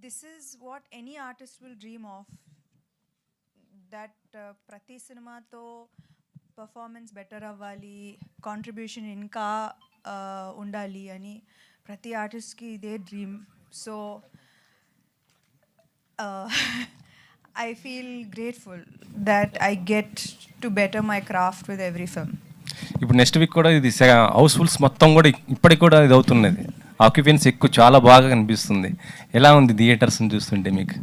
this is what any artist will dream of. That prati cinema to performance better avvali, contribution inka undali ani prati artist ki ide dream. So I feel grateful that I get to better my craft with every film. ఇప్పుడు next week కూడా ఇది housefuls మొత్తం కూడా ఇప్పటికి కూడా ఇది అవుతున్నది. Occupancy ఎక్కువ చాలా బాగా కనిపిస్తుంది. ఎలా ఉంది థియేటర్స్ని చూస్తుంటే మీకు?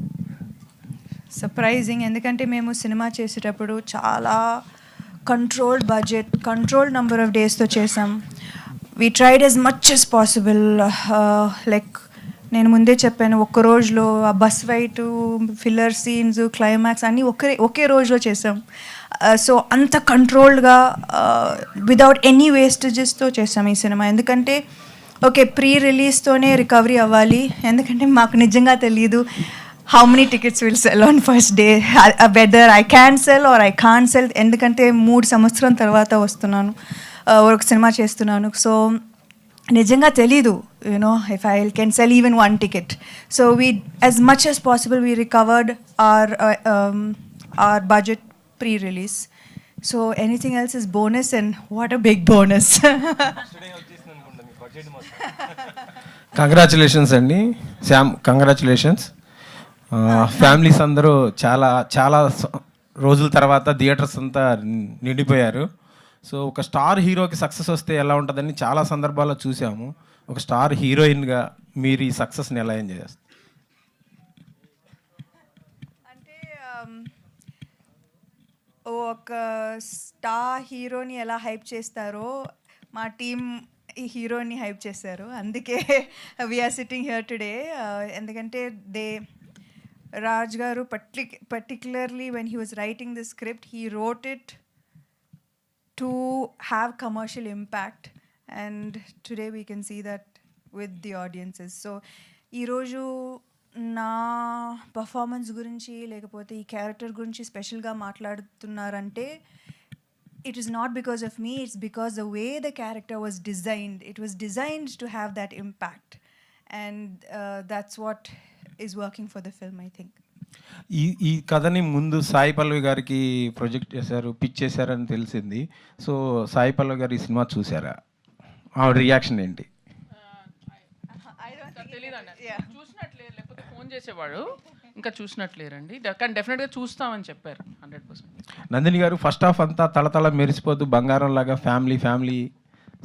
సర్ప్రైజింగ్, ఎందుకంటే మేము సినిమా చేసేటప్పుడు చాలా controlled budget, controlled number of డేస్తో చేసాం. We tried as much as possible. Like నేను ముందే చెప్పాను, ఒక్క రోజులో ఆ bus fight, filler scenes, climax అన్నీ ఒకే రోజులో చేసాం. సో అంత కంట్రోల్డ్గా విదౌట్ ఎనీ వేస్టేజెస్తో చేసాం ఈ సినిమా. ఎందుకంటే ఓకే, ప్రీ రిలీజ్తోనే రికవరీ అవ్వాలి, ఎందుకంటే మాకు నిజంగా తెలియదు how many tickets will sell on first day, whether I can sell or I can't sell. ఎందుకంటే 3 సంవత్సరం తర్వాత వస్తున్నాను, ఒక సినిమా చేస్తున్నాను. సో నిజంగా తెలీదు, you know, if I can sell even 1 ticket. So we as much as possible we recovered our budget pre-release. So anything else is bonus, and what a big bonus. Congratulations అండి Shyam, congratulations. Families అందరూ చాలా చాలా రోజుల తర్వాత theatres అంతా నిండిపోయారు. So ఒక star హీరోకి success వస్తే ఎలా ఉంటుందని చాలా సందర్భాల్లో చూసాము. ఒక స్టార్ హీరోయిన్గా మీరు ఈ సక్సెస్ని ఎలా ఎంజాయ్ చేస్తారు? అంటే ఒక స్టార్ హీరోని ఎలా హైప్ చేస్తారో మా టీమ్ ఈ హీరోని హైప్ చేశారు. అందుకే వీఆర్ సిట్టింగ్ హియర్ టుడే. ఎందుకంటే Raj garu particularly when he was writing the script, he wrote it to have commercial impact, and today we can see that with the audiences. So ee roju na performance gurinchi lekapothe ee character gurinchi special ga maatladutunnarante, it is not because of me, it's because the way the character was designed, it was designed to have that impact, and that's what is working for the film, I think. ఈ కథని ముందు సాయి పల్లవి గారికి project చేశారు, pitch చేశారని తెలిసింది. So Sai Pallavi గారు ఈ cinema చూసారా? ఆవిడ రియాక్షన్ ఏంటి? చూసినట్లేరు, లేకపోతే ఫోన్ చేసేవాడు, ఇంకా చూసినట్లేరండి. కానీ డెఫినెట్గా చూస్తామని చెప్పారు 100%. నందిని గారు ఫస్ట్ హాఫ్ అంతా తలతల మెరిసిపోతూ బంగారం లాగా ఫ్యామిలీ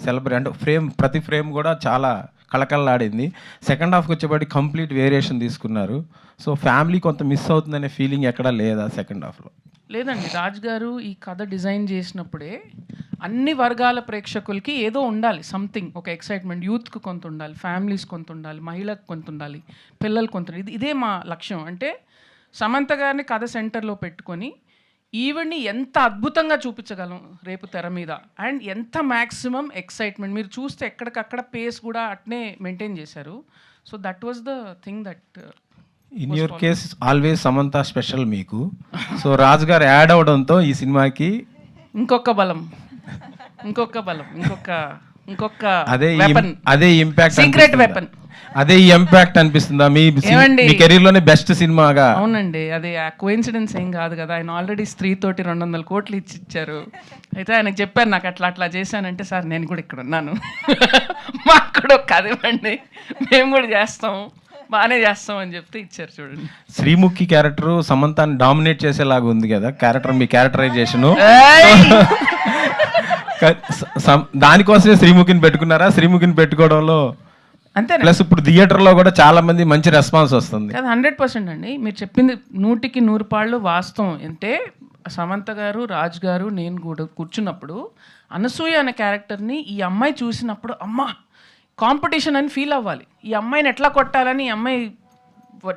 సెలబ్రేట్, అంటే ప్రతి ఫ్రేమ్ కూడా చాలా కళకళలాడింది. సెకండ్ హాఫ్కి వచ్చేపాటి కంప్లీట్ వేరియేషన్ తీసుకున్నారు. సో ఫ్యామిలీ కొంత మిస్ అవుతుందనే ఫీలింగ్ ఎక్కడా లేదా సెకండ్ హాఫ్లో? లేదండి, రాజ్ గారు ఈ కథ డిజైన్ చేసినప్పుడే అన్ని వర్గాల ప్రేక్షకులకి ఏదో ఉండాలి, సంథింగ్, ఒక ఎక్సైట్మెంట్. యూత్కి కొంత ఉండాలి, ఫ్యామిలీస్ కొంత ఉండాలి, మహిళలకు కొంత ఉండాలి, పిల్లలు కొంత. ఇదే మా లక్ష్యం. అంటే సమంత గారిని కథ సెంటర్లో పెట్టుకొని ఈవెంట్ని ఎంత అద్భుతంగా చూపించగలం రేపు తెర మీద, అండ్ ఎంత మ్యాక్సిమం ఎక్సైట్మెంట్. మీరు చూస్తే ఎక్కడికక్కడ పేస్ కూడా అట్నే మెయింటైన్ చేశారు. So that was the thing that in your case always Samantha special మీకు. సో రాజు గారు యాడ్ అవడంతో ఈ సినిమాకి ఇంకొక బలం, అదే ఇంపాక్ట్, సీక్రెట్ వెపన్, అదే ఇంపాక్ట్ అనిపిస్తుందా మీ కెరీర్ లోనే బెస్ట్ సినిమాగా? అవునండి, అది కోఇన్సిడెన్స్ ఏం కాదు కదా. ఆయన ఆల్రెడీ స్త్రీ తోటి 200 కోట్లు ఇచ్చారు. అయితే ఆయనకు చెప్పారు, నాకు అట్లా చేశానంటే, సార్ నేను కూడా ఇక్కడ ఉన్నాను, మాకు కూడా ఒక కథ ఇవ్వండి, మేము కూడా చేస్తాం, బాగానే చేస్తాం అని చెప్తే ఇచ్చారు. చూడండి, శ్రీముఖి క్యారెక్టర్ సమంతాన్ని డామినేట్ చేసేలాగా ఉంది కదా క్యారెక్టర్, మీ క్యారెక్టరైజేషన్. దానికోసమే శ్రీముఖిని పెట్టుకున్నారా? శ్రీముఖిని పెట్టుకోవడంలో అంతే. ప్లస్ ఇప్పుడు థియేటర్లో కూడా చాలా మంది మంచి రెస్పాన్స్ వస్తుంది. అది 100% అండి. మీరు చెప్పింది 100కి 100 వాస్తవం. అంటే సమంత గారు, రాజ్ గారు, నేను కూడా కూర్చున్నప్పుడు అనసూయ అనే క్యారెక్టర్ని ఈ అమ్మాయి చూసినప్పుడు, అమ్మ కాంపిటీషన్ అని ఫీల్ అవ్వాలి, ఈ అమ్మాయిని ఎట్లా కొట్టాలని ఈ అమ్మాయి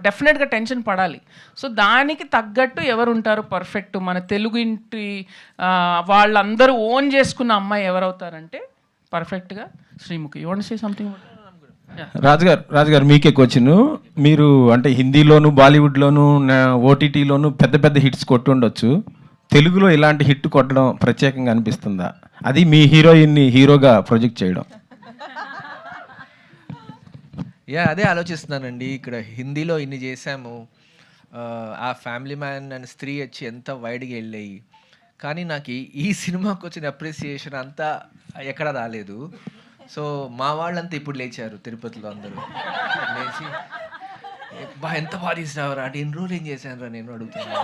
డెఫినెట్గా టెన్షన్ పడాలి. సో దానికి తగ్గట్టు ఎవరు ఉంటారు పర్ఫెక్ట్, మన తెలుగు ఇంటి వాళ్ళందరూ ఓన్ చేసుకున్న అమ్మాయి ఎవరవుతారంటే పర్ఫెక్ట్గా Sreemukhi. You want to say something? రాజుగారు మీకే క్వశ్చన్. మీరు అంటే హిందీలోను, బాలీవుడ్లోను, ఓటీటీలోను పెద్ద హిట్స్ కొట్టుండొచ్చు. తెలుగులో ఇలాంటి హిట్ కొట్టడం ప్రత్యేకంగా అనిపిస్తుందా? అది మీ హీరోయిన్ని హీరోగా ప్రొజెక్ట్ చేయడం. అదే ఆలోచిస్తున్నానండి. ఇక్కడ హిందీలో ఇన్ని చేశాము, ఆ ఫ్యామిలీ మ్యాన్ అండ్ స్త్రీ వచ్చి ఎంత వైడ్గా వెళ్ళాయి, కానీ నాకు ఈ సినిమాకి వచ్చిన అప్రిసియేషన్ అంతా ఎక్కడ రాలేదు. సో మా వాళ్ళంతా ఇప్పుడు లేచారు తిరుపతిలో అందరూ లేచి, ఎంత బాగా తీసినావురా అంటే ఎన్ని రోజులు ఏం చేశాను రా నేను అడుగుతున్నాను.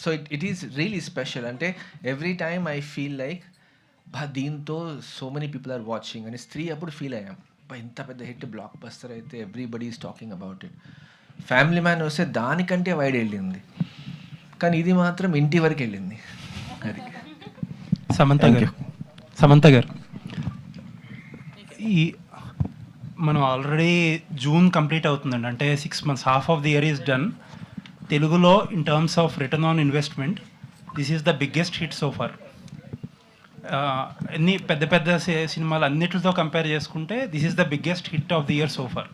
So it is really special. అంటే every time I feel like దీంతో so many people are watching అని స్త్రీ అప్పుడు ఫీల్ అయ్యాం. ఇంత పెద్ద హిట్ బ్లాక్ బస్టర్ అయితే everybody is talking about it. Family Man వస్తే దానికంటే వైడ్ వెళ్ళింది, కానీ ఇది మాత్రం ఇంటి వరకు వెళ్ళింది. అది సమంత గారు ఈ మనం ఆల్రెడీ జూన్ కంప్లీట్ అవుతుందండి, అంటే 6 months, half of the year is done. తెలుగులో in terms of return on investment this is the biggest hit so far. అన్ని పెద్ద పెద్ద సినిమాలు అన్నిటితో కంపేర్ చేసుకుంటే this is the biggest hit of the year so far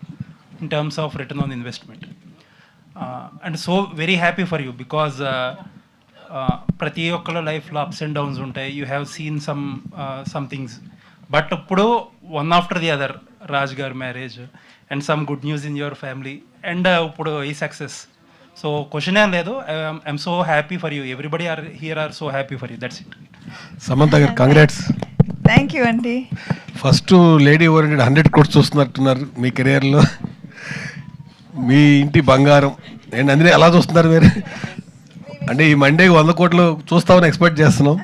in terms of return on investment. And so very happy for you because ప్రతి ఒక్కళ్ళ లైఫ్లో ups and downs ఉంటాయి. You have seen some things, but ఇప్పుడు one after the other, Raj గారు marriage and some good news in your family and ఇప్పుడు ఈ success. So question ఏం లేదు, I'm so happy for you. Everybody are here are so happy for you. That's it. Samantha గారు congrats. Thank you అండి. First lady oriented 100 crores చూస్తున్నట్టున్నారు మీ కెరియర్లో. మీ ఇంటి బంగారం నేను అందుకే అలా చూస్తున్నారు మీరు. అంటే ఈ మండే 100 crores చూస్తామని ఎక్స్పెక్ట్ చేస్తున్నాం.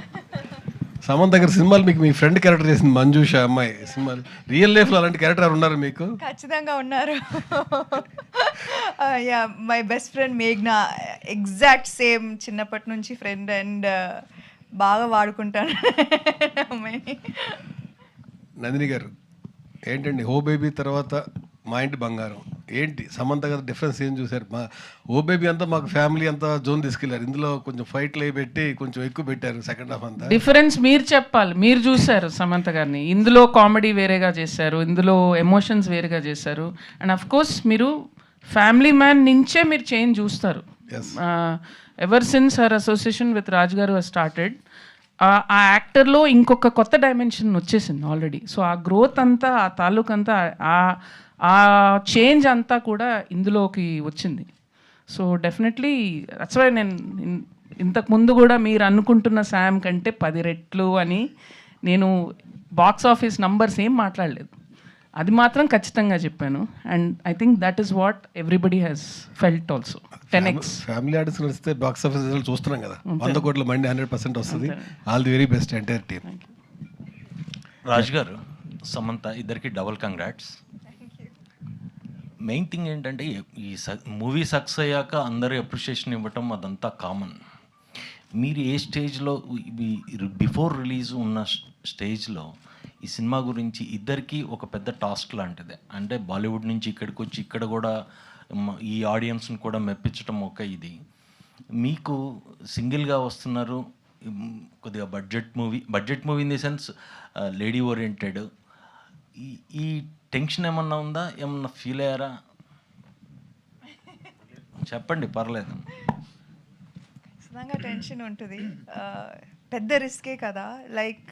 సమంత గారి సినిమాలు మీకు మీ ఫ్రెండ్ క్యారెక్టర్ చేసింది మంజుష అమ్మాయి సినిమాలు. రియల్ లైఫ్లో అలాంటి క్యారెక్టర్ ఉన్నారు మీకు? ఖచ్చితంగా ఉన్నారు. యా, మై బెస్ట్ ఫ్రెండ్ మేఘ్నా, ఎగ్జాక్ట్ సేమ్, చిన్నప్పటి నుంచి ఫ్రెండ్ అండ్ బాగా వాడుకుంటాను అమ్మాయిని. నందిని గారు ఏంటండి, హో బేబీ తర్వాత మా ఇంటి బంగారం ఏంటి సమంత గారు డిఫరెన్స్ ఏం చూసారు? మా ఓ బేబీ అంతా మాకు ఫ్యామిలీ అంతా జోన్ తీసుకెళ్లారు, ఇందులో కొంచెం ఫైట్లు అవి పెట్టి కొంచెం ఎక్కువ పెట్టారు సెకండ్ హాఫ్ అంతా. డిఫరెన్స్ మీరు చెప్పాలి. మీరు చూశారు సమంత గారిని, ఇందులో కామెడీ వేరేగా చేశారు, ఇందులో ఎమోషన్స్ వేరేగా చేశారు. అండ్ అఫ్ కోర్స్ మీరు ఫ్యామిలీ మ్యాన్ నుంచే మీరు చేంజ్ చూస్తారు. Ever since her association with Raj గారు స్టార్టెడ్, ఆ యాక్టర్లో ఇంకొక కొత్త డైమెన్షన్ వచ్చేసింది ఆల్రెడీ. సో ఆ గ్రోత్ అంతా, ఆ తాలూకు అంతా, ఆ చేంజ్ అంతా కూడా ఇందులోకి వచ్చింది. సో డెఫినెట్లీ దట్స్ వై నేను ఇంతకుముందు కూడా మీరు అనుకుంటున్న శామ్ కంటే 10 రెట్లు అని నేను బాక్స్ ఆఫీస్ నంబర్స్ ఏం మాట్లాడలేదు, అది మాత్రం ఖచ్చితంగా చెప్పాను. And I think that is what everybody has felt also. 10x family artist వస్తే బాక్స్ ఆఫీస్ రిజల్ట్ చూస్తున్నాం కదా, 100 crores మండి 100% వస్తుంది. All the very best entire team. Raj గారు, సమంత ఇద్దరికి డబుల్ కంగ్రాట్స్. మెయిన్ థింగ్ ఏంటంటే ఈ మూవీ సక్సెస్ అయ్యాక అందరూ అప్రిషియేషన్ ఇవ్వటం అదంతా కామన్. మీరు ఏ స్టేజ్లో, బిఫోర్ రిలీజ్ ఉన్న స్టేజ్లో ఈ సినిమా గురించి ఇద్దరికి ఒక పెద్ద టాస్క్ లాంటిదే. అంటే బాలీవుడ్ నుంచి ఇక్కడికి వచ్చి ఇక్కడ కూడా ఈ ఆడియన్స్ని కూడా మెప్పించడం ఒక ఇది. మీకు సింగిల్గా వస్తున్నారు, కొద్దిగా budget movie in the sense lady oriented. ఈ టెన్షన్ ఏమన్నా ఉందా? ఏమన్నా ఫీల్ అయ్యారా? చెప్పండి, పర్లేదు. ఖచ్చితంగా టెన్షన్ ఉంటుంది, పెద్ద రిస్కే కదా. లైక్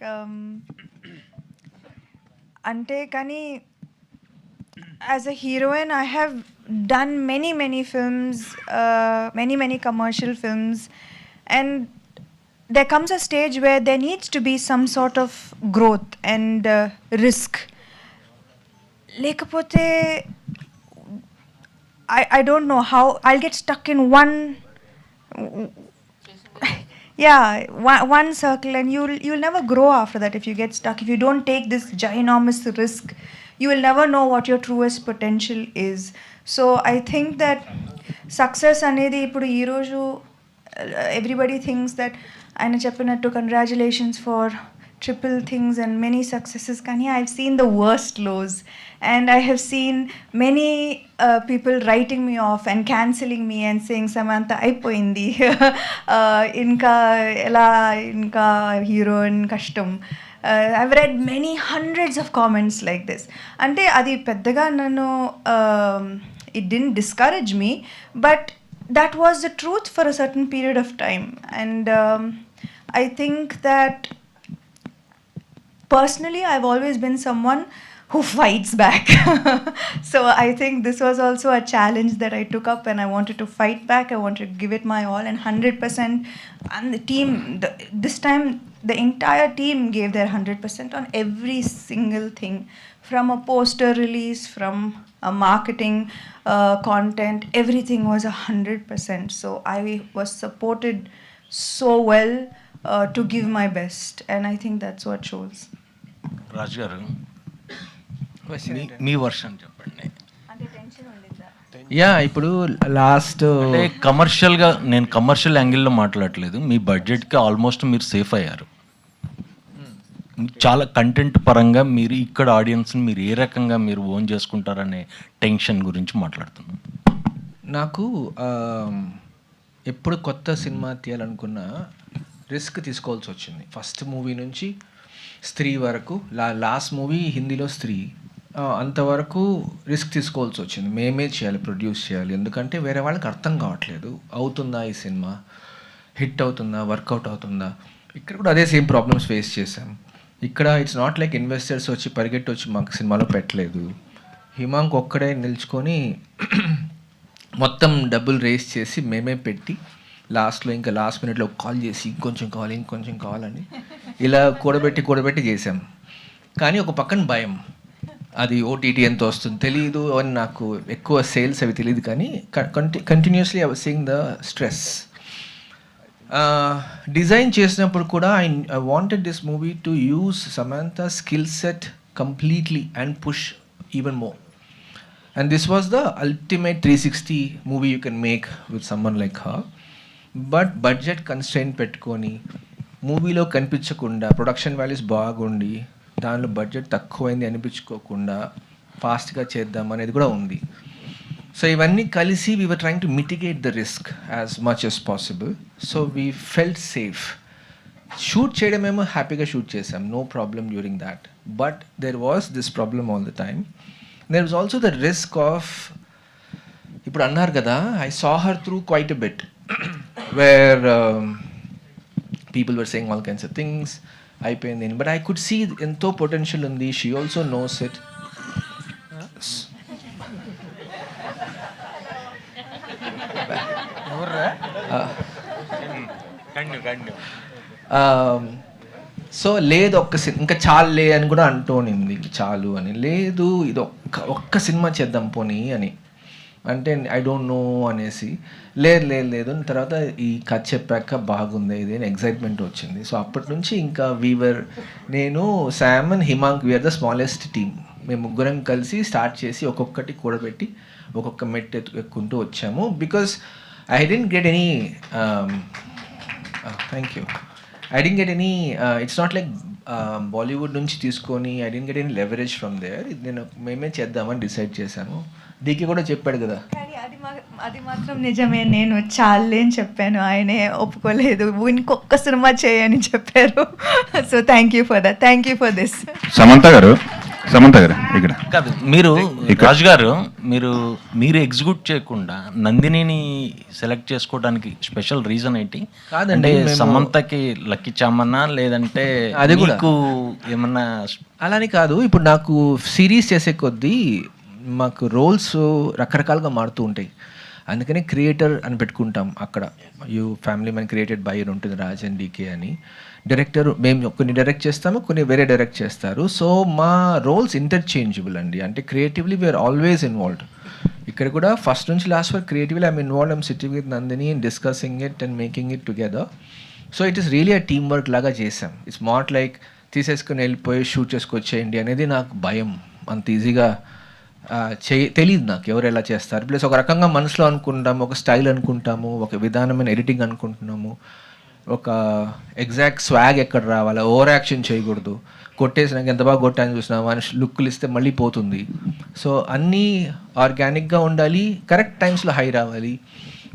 అంటే కానీ as a heroine I have done many films, many commercial films, and there comes a stage where there needs to be some sort of growth and risk. లేకపోతే I don't know how I'll get stuck in one circle, and you'll never grow after that if you get stuck. If you don't take this ginormous risk, you will never know what your truest potential is. So I think that success anedi ippudu ee roju everybody thinks that ayana cheppinattu congratulations for triple things and many successes, kani I've seen the worst lows, and I have seen many people writing me off and cancelling me and saying Samantha అయిపోయింది, ఇంకా ఎలా, ఇంకా heroine కష్టం. I've read many hundreds of comments like this. అంటే అది పెద్దగా నన్ను it didn't discourage me, but that was the truth for a certain period of time. And I think that personally I've always been someone who fights back. So I think this was also a challenge that I took up, and I wanted to fight back. I wanted to give it my all, and 100%. And the team, this time, the entire team gave their 100% on every single thing, from a poster release, from a marketing content. Everything was 100%. So I was supported so well to give my best, and I think that's what shows. రాజు గారు మీ version చెప్పండి. Yeah ఇప్పుడు last అంటే కమర్షియల్గా, నేను commercial యాంగిల్లో మాట్లాడలేదు, మీ బడ్జెట్కి almost మీరు సేఫ్ అయ్యారు. చాలా కంటెంట్ పరంగా మీరు ఇక్కడ ఆడియన్స్ని మీరు ఏ రకంగా మీరు ఓన్ చేసుకుంటారనే టెన్షన్ గురించి మాట్లాడుతున్నాం. నాకు ఎప్పుడు కొత్త సినిమా తీయాలనుకున్న రిస్క్ తీసుకోవాల్సి వచ్చింది. ఫస్ట్ మూవీ నుంచి స్త్రీ వరకు, లాస్ట్ మూవీ హిందీలో స్త్రీ, అంతవరకు రిస్క్ తీసుకోవాల్సి వచ్చింది. మేమే చేయాలి, ప్రొడ్యూస్ చేయాలి. ఎందుకంటే వేరే వాళ్ళకి అర్థం కావట్లేదు, అవుతుందా ఈ సినిమా, హిట్ అవుతుందా, వర్కౌట్ అవుతుందా. ఇక్కడ కూడా అదే సేమ్ ప్రాబ్లమ్స్ ఫేస్ చేసాం. ఇక్కడ ఇట్స్ నాట్ లైక్ ఇన్వెస్టర్స్ వచ్చి పరిగెట్టి వచ్చి మాకు సినిమాలో పెట్టలేదు. హిమాంక్ ఒక్కడే నిల్చుకొని మొత్తం డబ్బులు రేస్ చేసి మేమే పెట్టి లాస్ట్లో ఇంకా లాస్ట్ మినిట్లో కాల్ చేసి ఇంకొంచెం కావాలని ఇలా కూడబెట్టి చేసాం. కానీ ఒక పక్కన భయం, అది ఓటీటీ ఎంత వస్తుంది తెలియదు అని, నాకు ఎక్కువ సేల్స్ అవి తెలియదు. కానీ continuously I was seeing the stress. Design చేసినప్పుడు కూడా I wanted this movie to use Samantha skill set completely and push even more. And this was the ultimate 360 movie you can make with someone like her. But budget constraint పెట్టుకొని మూవీలో కనిపించకుండా, production values బాగుండి దానిలో budget తక్కువైంది అనిపించుకోకుండా ఫాస్ట్గా చేద్దాం అనేది కూడా ఉంది. సో ఇవన్నీ కలిసి we were trying to mitigate the risk as much as possible. So we felt safe. Shoot చేయడమేమో హ్యాపీగా షూట్ చేసాం, no problem during that. But there was this problem all the time. There was also the risk of, ఇప్పుడు అన్నారు కదా, I saw her through quite a bit where people were saying all kinds of things. అయిపోయింది, but I could see ఎంతో potential ఉంది. She also knows it. So లేదు, ఇంకా చాలులే అని కూడా అంటూనింది, చాలు అని. లేదు, ఇది ఒక్క సినిమా చేద్దాం పోనీ అని అంటే ఐ డోంట్ నో అనేసి, లేదు తర్వాత ఈ కథ చెప్పాక బాగుంది ఇది అని ఎగ్జైట్మెంట్ వచ్చింది. సో అప్పటి నుంచి ఇంకా నేను, Sam and Himank, we're the smallest team. మేము ముగ్గురం కలిసి స్టార్ట్ చేసి ఒక్కొక్కటి కూడబెట్టి ఒక్కొక్క మెట్టు ఎక్కుంటూ వచ్చాము. Because I didn't get any thank you I didn't get any, it's not like Bollywood నుంచి తీసుకొని I didn't get any leverage from there. నేను మేమే చేద్దామని డిసైడ్ చేశాను. డీకే కూడా చెప్పాడు కదా. కానీ అది మాత్రం నిజమే, నేను చాలే అని చెప్పాను, ఆయనే ఒప్పుకోలేదు, ఇంకొక సినిమా చేయని చెప్పారు. So thank you for this. Samantha గారు ఇక్కడ కాదు, మీరు రాజు గారు, మీరు ఎగ్జిక్యూట్ చేయకుండా నందినిని సెలెక్ట్ చేసుకోవడానికి స్పెషల్ రీజన్ ఏంటి? కాదండి, సమంతకి లక్కీ చామన్నా లేదంటే అది కూడా ఏమన్నా? అలానే కాదు, ఇప్పుడు నాకు సిరీస్ చేసే కొద్దీ మాకు రోల్స్ రకరకాలుగా మారుతూ ఉంటాయి. అందుకని క్రియేటర్ అని పెట్టుకుంటాం అక్కడ. ఫ్యామిలీ మ్యాన్ క్రియేటెడ్ బై అని ఉంటుంది, రాజ్ అండ్ డీకే అని. డైరెక్టర్ మేము కొన్ని డైరెక్ట్ చేస్తాము, కొన్ని వేరే డైరెక్ట్ చేస్తారు. సో మా రోల్స్ ఇంటర్చేంజబుల్ అండి. అంటే క్రియేటివ్లీ వీఆర్ ఆల్వేస్ ఇన్వాల్వ్డ్. ఇక్కడ కూడా ఫస్ట్ నుంచి లాస్ట్ వరకు creatively I'm involved. I'm sitting with Nandini and discussing it and making it together. So it is really a team work లాగా చేసాం. ఇట్స్ నాట్ లైక్ తీసేసుకుని వెళ్ళిపోయి షూట్ చేసుకొచ్చేయండి అనేది నాకు భయం. అంత ఈజీగా తెలియదు నాకు ఎవరు ఎలా చేస్తారు. ప్లస్ ఒక రకంగా మనసులో అనుకుంటాము, ఒక స్టైల్ అనుకుంటాము, ఒక విధానమైన ఎడిటింగ్ అనుకుంటున్నాము, ఒక ఎగ్జాక్ట్ స్వాగ్ ఎక్కడ రావాలా, ఓవర్ యాక్షన్ చేయకూడదు, కొట్టేసినాక ఎంత బాగా కొట్టాలని చూసినా మనిషి లుక్కులు ఇస్తే మళ్ళీ పోతుంది. సో అన్నీ ఆర్గానిక్గా ఉండాలి, కరెక్ట్ టైమ్స్లో హై రావాలి,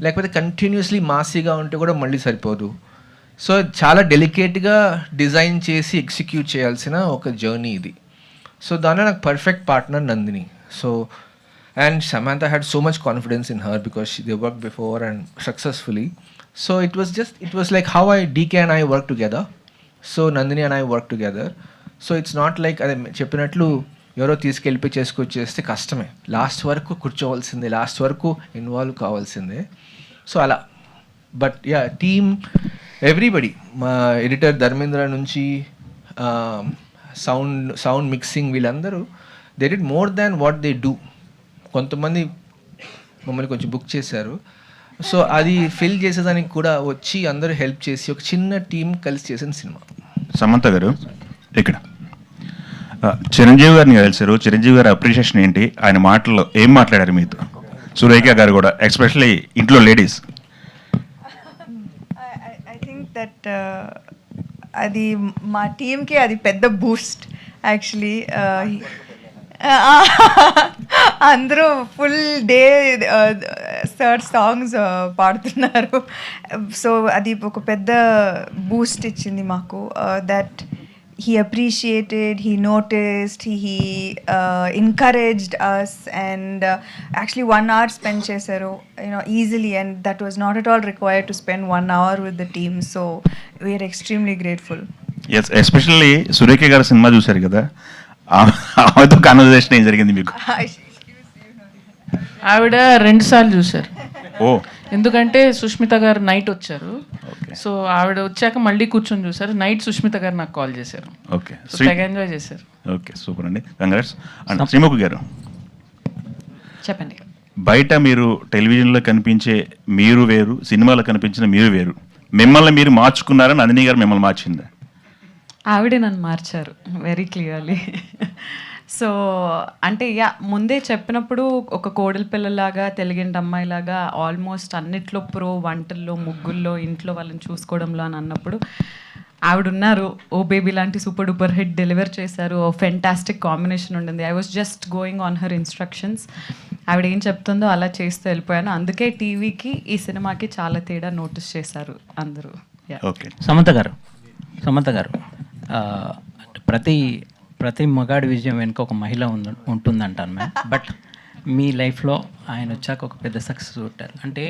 లేకపోతే కంటిన్యూస్లీ మాసీగా ఉంటే కూడా మళ్ళీ సరిపోదు. సో చాలా డెలికేట్గా డిజైన్ చేసి ఎగ్జిక్యూట్ చేయాల్సిన ఒక జర్నీ ఇది. సో దానిలో నాకు perfect partner Nandini. So, and Samantha had so much confidence in her because they worked before and successfully. So it was like how DK and I work together. So Nandini and I work together. So it's not like చెప్పినట్లు ఎవరో తీసుకెళ్ళిపోయి చేసుకొచ్చేస్తే కష్టమే. Last వరకు కూర్చోవాల్సిందే, last వరకు involve కావాల్సిందే. So అలా. But yeah, team everybody, మా editor Dharmendra నుంచి సౌండ్ మిక్సింగ్, వీళ్ళందరూ they did more than what they do. కొంతమంది మమ్మల్ని కొంచెం బుక్ చేశారు. సో అది ఫిల్ చేసేదానికి కూడా వచ్చి అందరూ హెల్ప్ చేసి ఒక చిన్న టీం కలిసి చేసిన సినిమా. సమంత గారు ఇక్కడ చిరంజీవి గారిని కలిసారు. చిరంజీవి గారి అప్రిషియేషన్ ఏంటి? ఆయన మాటల్లో ఏం మాట్లాడారు మీతో? సురేఖ గారు కూడా, ఎస్పెషల్లీ ఇంట్లో లేడీస్. ఐ థింక్ దట్ అది మా టీమ్కి అది పెద్ద బూస్ట్ యాక్చువల్లీ. అందరూ ఫుల్ డే సార్ సాంగ్స్ పాడుతున్నారు. సో అది ఒక పెద్ద బూస్ట్ ఇచ్చింది మాకు. That he appreciated, he noticed, he encouraged us, and actually 1 hour spent chesaru, easily, and that was not at all required to spend 1 hour with the team. So we are extremely grateful. Yes, especially Surekha గారి cinema చూశారు కదా, ఆమెతో conversation ఏం జరిగింది మీకు? ఆవిడ 2 సార్లు చూశారు. ఓ, ఎందుకంటే సుష్మిత గారు నైట్ వచ్చారు. సో ఆవిడ వచ్చాక మళ్ళీ కూర్చొని చూసారు. నైట్ సుష్మిత గారు నాకు కాల్ చేశారు. ఓకే, తెగ ఎంజాయ్ చేశారు. ఓకే, సూపర్ అండి, కంగ్రాట్స్. అండ్ శ్రీముఖి గారు, చెప్పండి. బయట మీరు టెలివిజన్లో కనిపించే మీరు వేరు, సినిమాలో కనిపించిన మీరు వేరు. మిమ్మల్ని మీరు మార్చుకున్నారని నందిని గారు మిమ్మల్ని మార్చిందా? ఆవిడే నన్ను మార్చారు వెరీ క్లియర్లీ. సో అంటే ముందే చెప్పినప్పుడు ఒక కోడలి పిల్లలాగా, తెలుగింటి అమ్మాయిలాగా ఆల్మోస్ట్ అన్నిట్లో ప్రో, వంటల్లో, ముగ్గుల్లో, ఇంట్లో వాళ్ళని చూసుకోవడంలో అని అన్నప్పుడు ఆవిడ ఉన్నారు. ఓ బేబీ లాంటి సూపర్ డూపర్ హిట్ డెలివర్ చేశారు. ఫెంటాస్టిక్ కాంబినేషన్ ఉండింది. I was just going on her instructions. ఆవిడ ఏం చెప్తుందో అలా చేస్తూ వెళ్ళిపోయాను. అందుకే టీవీకి ఈ సినిమాకి చాలా తేడా నోటీస్ చేశారు అందరూ. ఓకే, సమంత గారు ప్రతి మగాడి విజయం వెనుక ఒక మహిళ ఉంటుందంటాను మ్యామ్. బట్ మీ లైఫ్లో ఆయన వచ్చాక ఒక పెద్ద సక్సెస్ కొట్టారు. అంటే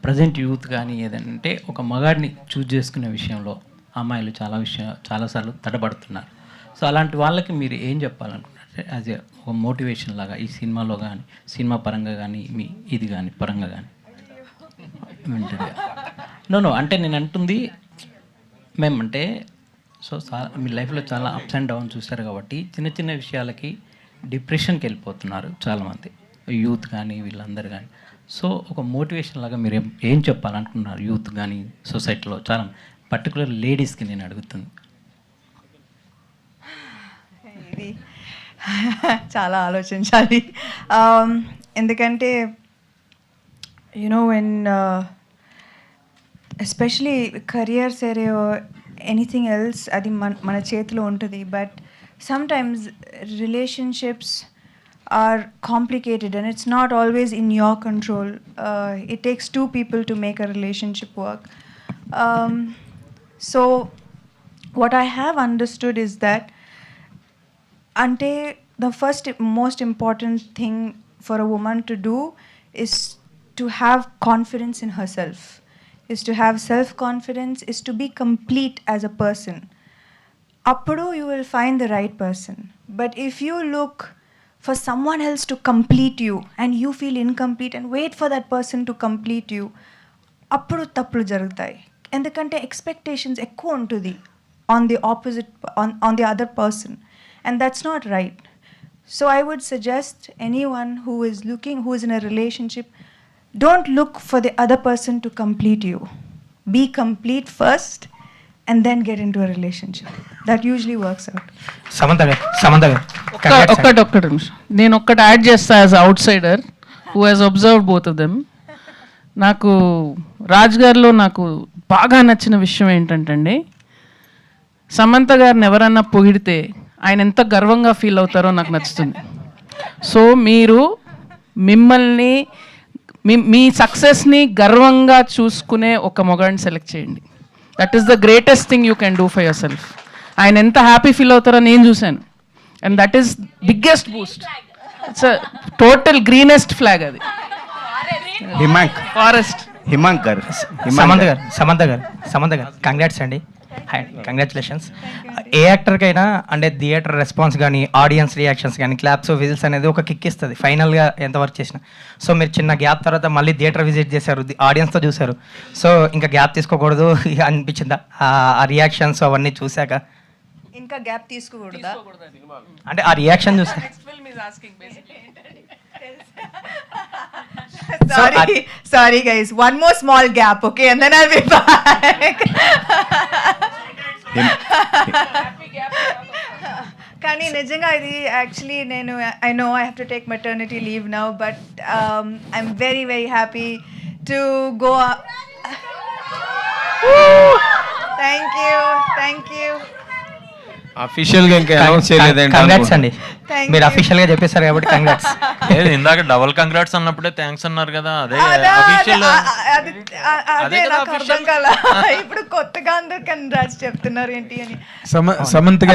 ప్రజెంట్ యూత్ కానీ ఏదంటే ఒక మగాడిని చూజ్ చేసుకునే విషయంలో అమ్మాయిలు చాలాసార్లు తడబడుతున్నారు. సో అలాంటి వాళ్ళకి మీరు ఏం చెప్పాలనుకుంటున్నారు యాజ్ ఏ ఒక మోటివేషన్ లాగా ఈ సినిమాలో కానీ, సినిమా పరంగా కానీ, మీ ఇది కానీ పరంగా కానీ? నో అంటే నేను అంటుంది మేము అంటే సో మీ లైఫ్లో చాలా అప్స్ అండ్ డౌన్స్ చూశారు కాబట్టి చిన్న చిన్న విషయాలకి డిప్రెషన్కి వెళ్ళిపోతున్నారు చాలామంది, యూత్ కానీ వీళ్ళందరూ కానీ. సో ఒక మోటివేషన్ లాగా మీరు ఏం చెప్పాలనుకుంటున్నారు యూత్ కానీ, సొసైటీలో చాలా పర్టికులర్ లేడీస్కి నేను అడుగుతుంది? ఇది చాలా ఆలోచించాలి. ఎందుకంటే when especially careers ఏరియో anything else అది మన చేతిలో ఉంటుంది. But sometimes relationships are complicated and it's not always in your control. It takes 2 people to make a relationship work. So what I have understood is that ante the first most important thing for a woman to do is to have confidence in herself, is to have self-confidence, is to be complete as a person. Appudu you will find the right person. But if you look for someone else to complete you and you feel incomplete and wait for that person to complete you, appudu tappulu jarugutayi. Endukante expectations ekku untudi on the opposite, on the other person, and that's not right. So I would suggest anyone who is in a relationship, don't look for the other person to complete you. Be complete first and then get into a relationship. That usually works out. Samantha ఒక్కటి నిమిషం నేను ఒక్కటి add చేస్తా as out cider who has observed both of them. నాకు రాజ్ గారిలో నాకు బాగా నచ్చిన విషయం ఏంటంటే సమంత గారిని ఎవరన్నా పొగిడితే ఆయన ఎంత గర్వంగా ఫీల్ అవుతారో నాకు నచ్చుతుంది. సో మీరు మిమ్మల్ని మీ సక్సెస్ని గర్వంగా చూసుకునే ఒక మొగాడిని సెలెక్ట్ చేయండి. That is the greatest thing you can do for your self. ఆయన ఎంత హ్యాపీ ఫీల్ అవుతారో నేను చూశాను. And that is biggest Boost. It's a total greenest flag అది. ఫారెస్ట్. హిమాంక్ గారు, సమంత గారు కంగ్రాట్స్ అండి. Hi congratulations. ఏ యాక్టర్కైనా అంటే థియేటర్ రెస్పాన్స్ కానీ ఆడియన్స్ రియాక్షన్స్ కానీ క్లాప్స్ విజిల్స్ అనేది ఒక కిక్ ఇస్తుంది ఫైనల్గా ఎంత వర్క్ చేసినా. సో మీరు చిన్న గ్యాప్ తర్వాత మళ్ళీ థియేటర్ విజిట్ చేశారు, ఆడియన్స్తో చూశారు. సో ఇంకా గ్యాప్ తీసుకోకూడదు అనిపించిందా ఆ రియాక్షన్స్ అవన్నీ చూశాక? ఇంకా గ్యాప్ తీసుకోకూడదా అంటే ఆ రియాక్షన్ చూస్తే sorry guys, one more small gap, okay, and then I'll be back. కానీ నిజంగా ఇది యాక్చువల్లీ నేను I know I have to take maternity leave now, but I'm very very happy to go. Thank you. అఫీషియల్గా ఇంకా announce చేయలేదండి. Congrats అండి, మీరు అఫీషియల్గా చెప్పేశారు కాబట్టి కంగ్రాట్స్. లేదు ఇందాక డబుల్ కంగ్రాట్స్ అన్నప్పుడే థ్యాంక్స్ అన్నారు కదా, అదే అఫీషియల్. అదే నాకు అర్థం కాల, ఇప్పుడు కొత్తగా అందరు కంగ్రాట్స్ చెప్తున్నారు ఏంటి అని. సమంత్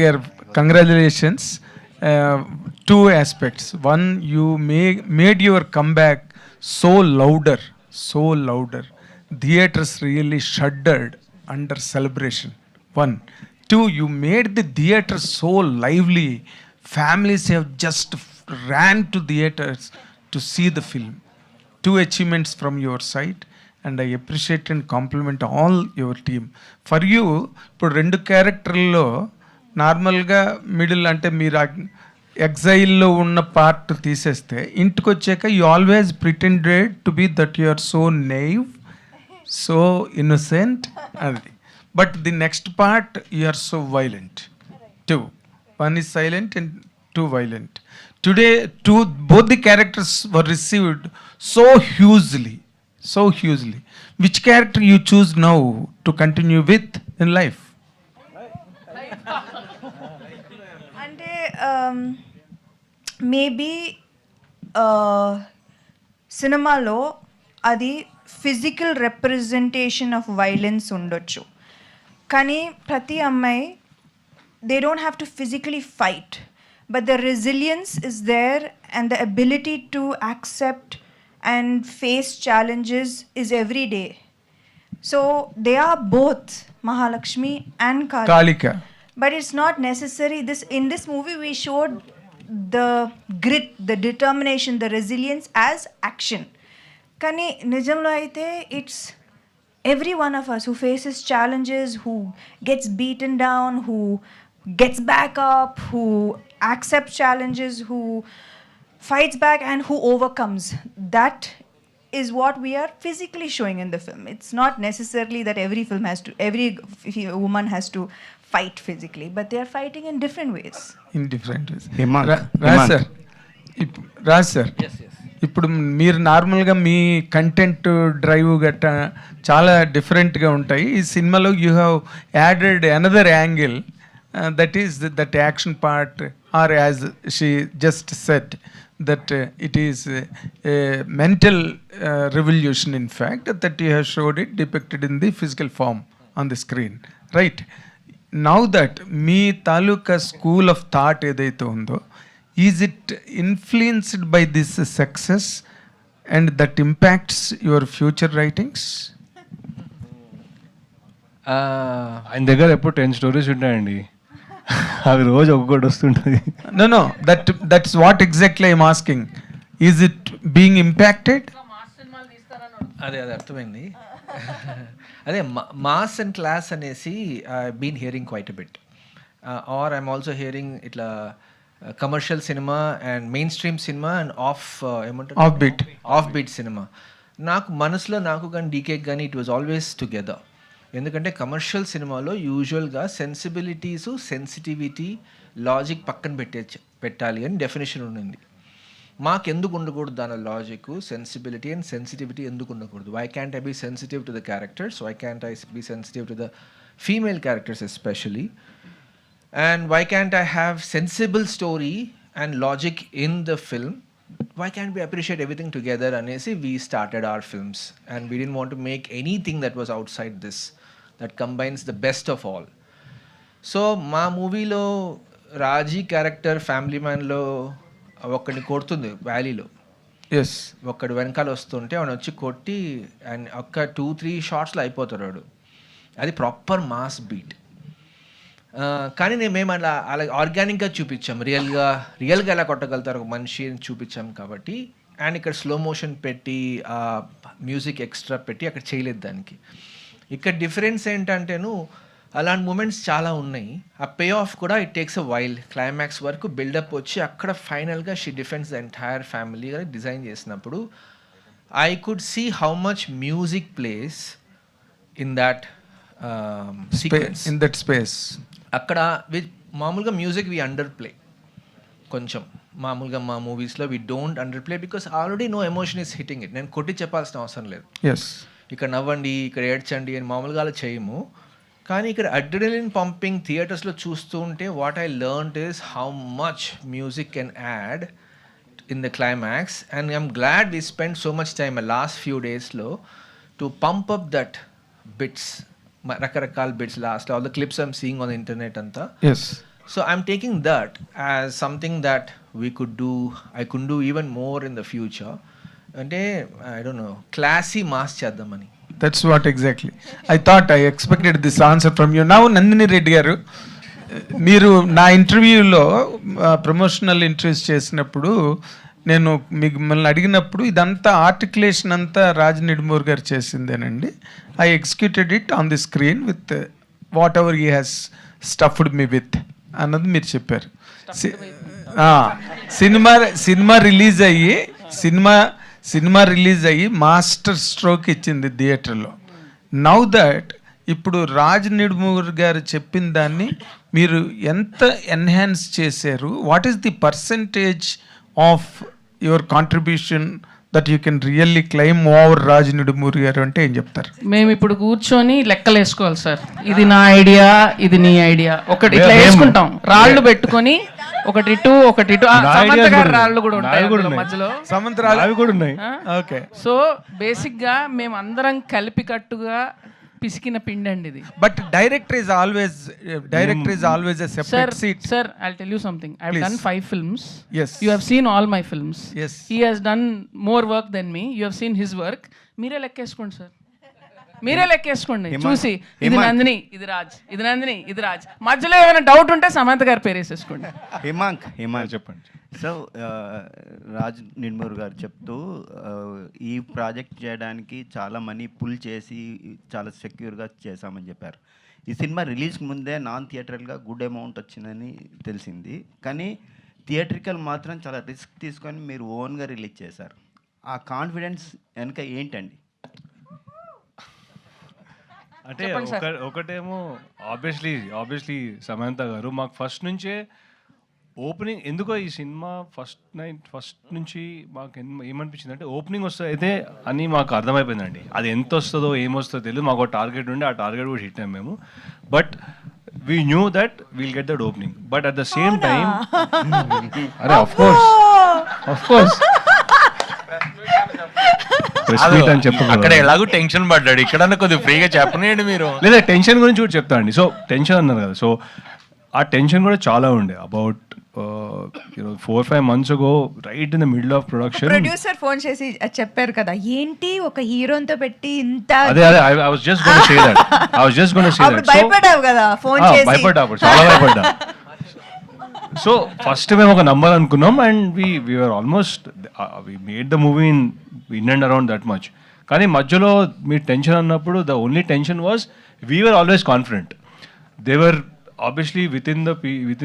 గారు congratulations. 2 aspects. One, you made your comeback so louder. Theaters really shuddered under celebration. 1. 2, you made the theater so lively. Families have just ran to theaters to see the film. 2 achievements from your side, and I appreciate and compliment all your team. For you, ఇప్పుడు 2 క్యారెక్టర్లో నార్మల్గా middle అంటే మీరు ఎగ్జైల్లో ఉన్న part తీసేస్తే ఇంటికి వచ్చాక you always pretended to be that you are so naive, so innocent అది. But the next part, you are so violent. 2. One is silent and 2 violent. Today, both the characters were received so hugely. Which character you choose now to continue with in life? అంటే maybe సినిమాలో అది physical representation of violence ఉండొచ్చు, కానీ ప్రతి అమ్మాయి they don't have to physically fight, but the resilience is there and the ability to accept and face challenges is every day. So they are both Mahalakshmi and Kalika. But it's not necessary. In this movie we showed the grit, the determination, the resilience as action. Kani nijamlo aithe it's every one of us who faces challenges, who gets beaten down, who gets back up, who accepts challenges, who fights back and who overcomes. That is what we are physically showing in the film. It's not necessarily that every woman has to fight physically, but they are fighting in different ways. Raj sir, ఇప్పుడు మీరు నార్మల్గా మీ content drive గట్టా చాలా డిఫరెంట్గా ఉంటాయి. ఈ సినిమాలో you have added another angle, that is that action part, are as she just set that it is a mental revolution, in fact, that you have showed it depicted in the physical form on the screen, right? Now that me taluka school of thought edaithe undo, is it influenced by this success and that impacts your future writings? ఆయన దగ్గర ఎప్పుడు 10 stories ఉంటాయండి, అవి రోజు ఒక్కొక్కటి వస్తుంటుంది. No, that's what exactly I'm asking. Is it being impacted? అదే అర్థమైంది. అదే మాస్ అండ్ క్లాస్ అనేసి I been hearing quite a bit, or I'm also hearing ఇట్లా commercial cinema and mainstream cinema and offbeat cinema. నాకు మనసులో నాకు కానీ డీకే కానీ ఇట్ వాజ్ ఆల్వేస్ టుగెదర్. ఎందుకంటే కమర్షియల్ సినిమాలో యూజువల్గా సెన్సిబిలిటీసు, సెన్సిటివిటీ, లాజిక్ పక్కన పెట్టాలి అని డెఫినేషన్ ఉండింది. మాకెందుకు ఉండకూడదు దాని లాజిక్, సెన్సిబిలిటీ అండ్ సెన్సిటివిటీ ఎందుకు ఉండకూడదు? Why can't I be sensitive to the characters? Why can't I be sensitive to the female characters especially? And why can't I have sensible story and logic in the film? Why can't we appreciate everything together? Anesi, we started our films and we didn't want to make anything that was outside this, that combines the best of all. So ma movie lo Raji character family man lo okkani kodutundi valley lo. Yes. Okkadu venkala ostunte avanu vachi kotti and okka 2-3 shots lo ayipotaru. అది proper mass beat. కానీ మేము అలా ఆర్గానిక్గా చూపించాం, రియల్గా ఎలా కొట్టగలుగుతారు ఒక మనిషి అని చూపించాం కాబట్టి. అండ్ ఇక్కడ స్లో మోషన్ పెట్టి మ్యూజిక్ ఎక్స్ట్రా పెట్టి అక్కడ చేయలేదు దానికి. ఇక్కడ డిఫరెన్స్ ఏంటంటేను అలాంటి మూమెంట్స్ చాలా ఉన్నాయి. ఆ పే ఆఫ్ కూడా it takes a while. Climax వరకు బిల్డప్ వచ్చి అక్కడ ఫైనల్గా she defends the entire family design చేసినప్పుడు I could see how much music plays in that sequence, in that space. అక్కడ మామూలుగా మ్యూజిక్ వి అండర్ ప్లే కొంచెం. మామూలుగా మా మూవీస్లో we don't underplay because already no emotion is hitting it. నేను కొట్టి చెప్పాల్సిన అవసరం లేదు. ఇక్కడ నవ్వండి, ఇక్కడ ఏడ్చండి అని మామూలుగా అలా చేయము. కానీ ఇక్కడ అడ్రినలిన్ పంపింగ్ థియేటర్స్లో చూస్తూ ఉంటే what I learned is how much music can add in the climax. And I'm glad we spend so much time last few డేస్లో to pump up that bits, రకరకాల bits last all the clips I'm seeing on the internet అంతా. So I'm taking that as something that we could do, I could do even more in the future. Ante I don't know, classy mass cheddamani. That's what exactly I expected this answer from you. Now Nandini Reddy garu, మీరు నా ఇంటర్వ్యూలో promotional interviews చేసినప్పుడు నేను మిమ్మల్ని అడిగినప్పుడు ఇదంతా articulation అంతా రాజ్ నిడుమూర్ గారు చేసిందేనండి. I executed it on the screen with whatever he has stuffed me with అన్నది మీరు చెప్పారు. సినిమా రిలీజ్ అయ్యి మాస్టర్ స్ట్రోక్ ఇచ్చింది థియేటర్లో. నౌ దట్ ఇప్పుడు రాజ్ నిడుమూర్ గారు చెప్పిన దాన్ని మీరు ఎంత ఎన్హాన్స్ చేశారు? What is the percentage of your contribution that you can really claim over Raj Nidumoru garu అంటే ఏం చెప్తారు? మేము ఇప్పుడు కూర్చొని లెక్కలు వేసుకోవాలి సార్. ఇది నా ఐడియా, ఇది నీ ఐడియా, ఒకటి ఇట్లా వేసుకుంటాం, రాళ్ళు పెట్టుకొని ఒకటి ఇటు ఒకటి ఇటు. సమంత గారి రాళ్ళు కూడా ఉంటాయి మధ్యలో, సమంత రాళ్ళు కూడా ఉన్నాయి. ఓకే. సో బేసిక్ గా మేము అందరం కలిపి కట్టుగా పిసికిన పిండి అండి ఇది. But director is always a separate seat. Sir, I'll tell you something. I've done 5 films. Yes. You have seen all my films. Yes. He has done more work than me. You have seen his work. మీరే లెక్కేసుకోండి sir, మీరే లెక్కేసుకోండి చూసి. ఇది నందిని, ఇది రాజ్, ఇది నందిని, ఇది రాజ్. మధ్యలో ఏమైనా doubt ఉంటే సమంత గారి పేరు వేసేసుకోండి. హిమాంక్ చెప్పండి. సో రాజ్ నిడుమూర్ గారు చెప్తూ ఈ ప్రాజెక్ట్ చేయడానికి చాలా మనీ పుల్ చేసి చాలా సెక్యూర్గా చేశామని చెప్పారు. ఈ సినిమా రిలీజ్కి ముందే నాన్ థియేటర్గా గుడ్ అమౌంట్ వచ్చిందని తెలిసింది, కానీ థియేటర్కల్ మాత్రం చాలా రిస్క్ తీసుకొని మీరు ఓన్గా రిలీజ్ చేశారు. ఆ కాన్ఫిడెన్స్ వెనక ఏంటండి? అంటే ఒకటేమో ఆబ్వియస్లీ సమంత గారు మాకు ఫస్ట్ నుంచే ఓపెనింగ్, ఎందుకో ఈ సినిమా ఫస్ట్ నుంచి మాకు ఏమనిపించింది అంటే ఓపెనింగ్ వస్తుంది అయితే అని మాకు అర్థమైపోయిందండి. అది ఎంత వస్తుందో ఏమొస్తుందో తెలియదు. మాకు ఒక టార్గెట్ ఉండి ఆ టార్గెట్ కూడా హిట్ అయ్యాం మేము. But we knew that we'll get that opening. But at the same time అరే ఆఫ్ కోర్స్ అక్కడ ఎలాగో టెన్షన్ పడ్డాడు, ఇక్కడ కొద్దిగా ఫ్రీగా చెప్పనండి మీరు. లేదా టెన్షన్ గురించి కూడా చెప్తా అండి. సో టెన్షన్ అన్నారు కదా, సో ఆ టెన్షన్ కూడా చాలా ఉండే. About 4-5 months ago, right in the middle of production, producer phone చేసి చెప్పారు కదా, ఏంటి ఒక హీరోతో పెట్టి ఇంత. అదే I was just going to say that. భయపడావు కదా ఫోన్ చేసి? చాలా భయపడ్డా. సో ఫస్ట్ మేము ఒక నంబర్ అనుకున్నాం and we were almost we made the movie in and around that much. కానీ మధ్యలో మీ టెన్షన్ అన్నప్పుడు the only tension was we were always confident. They were obviously within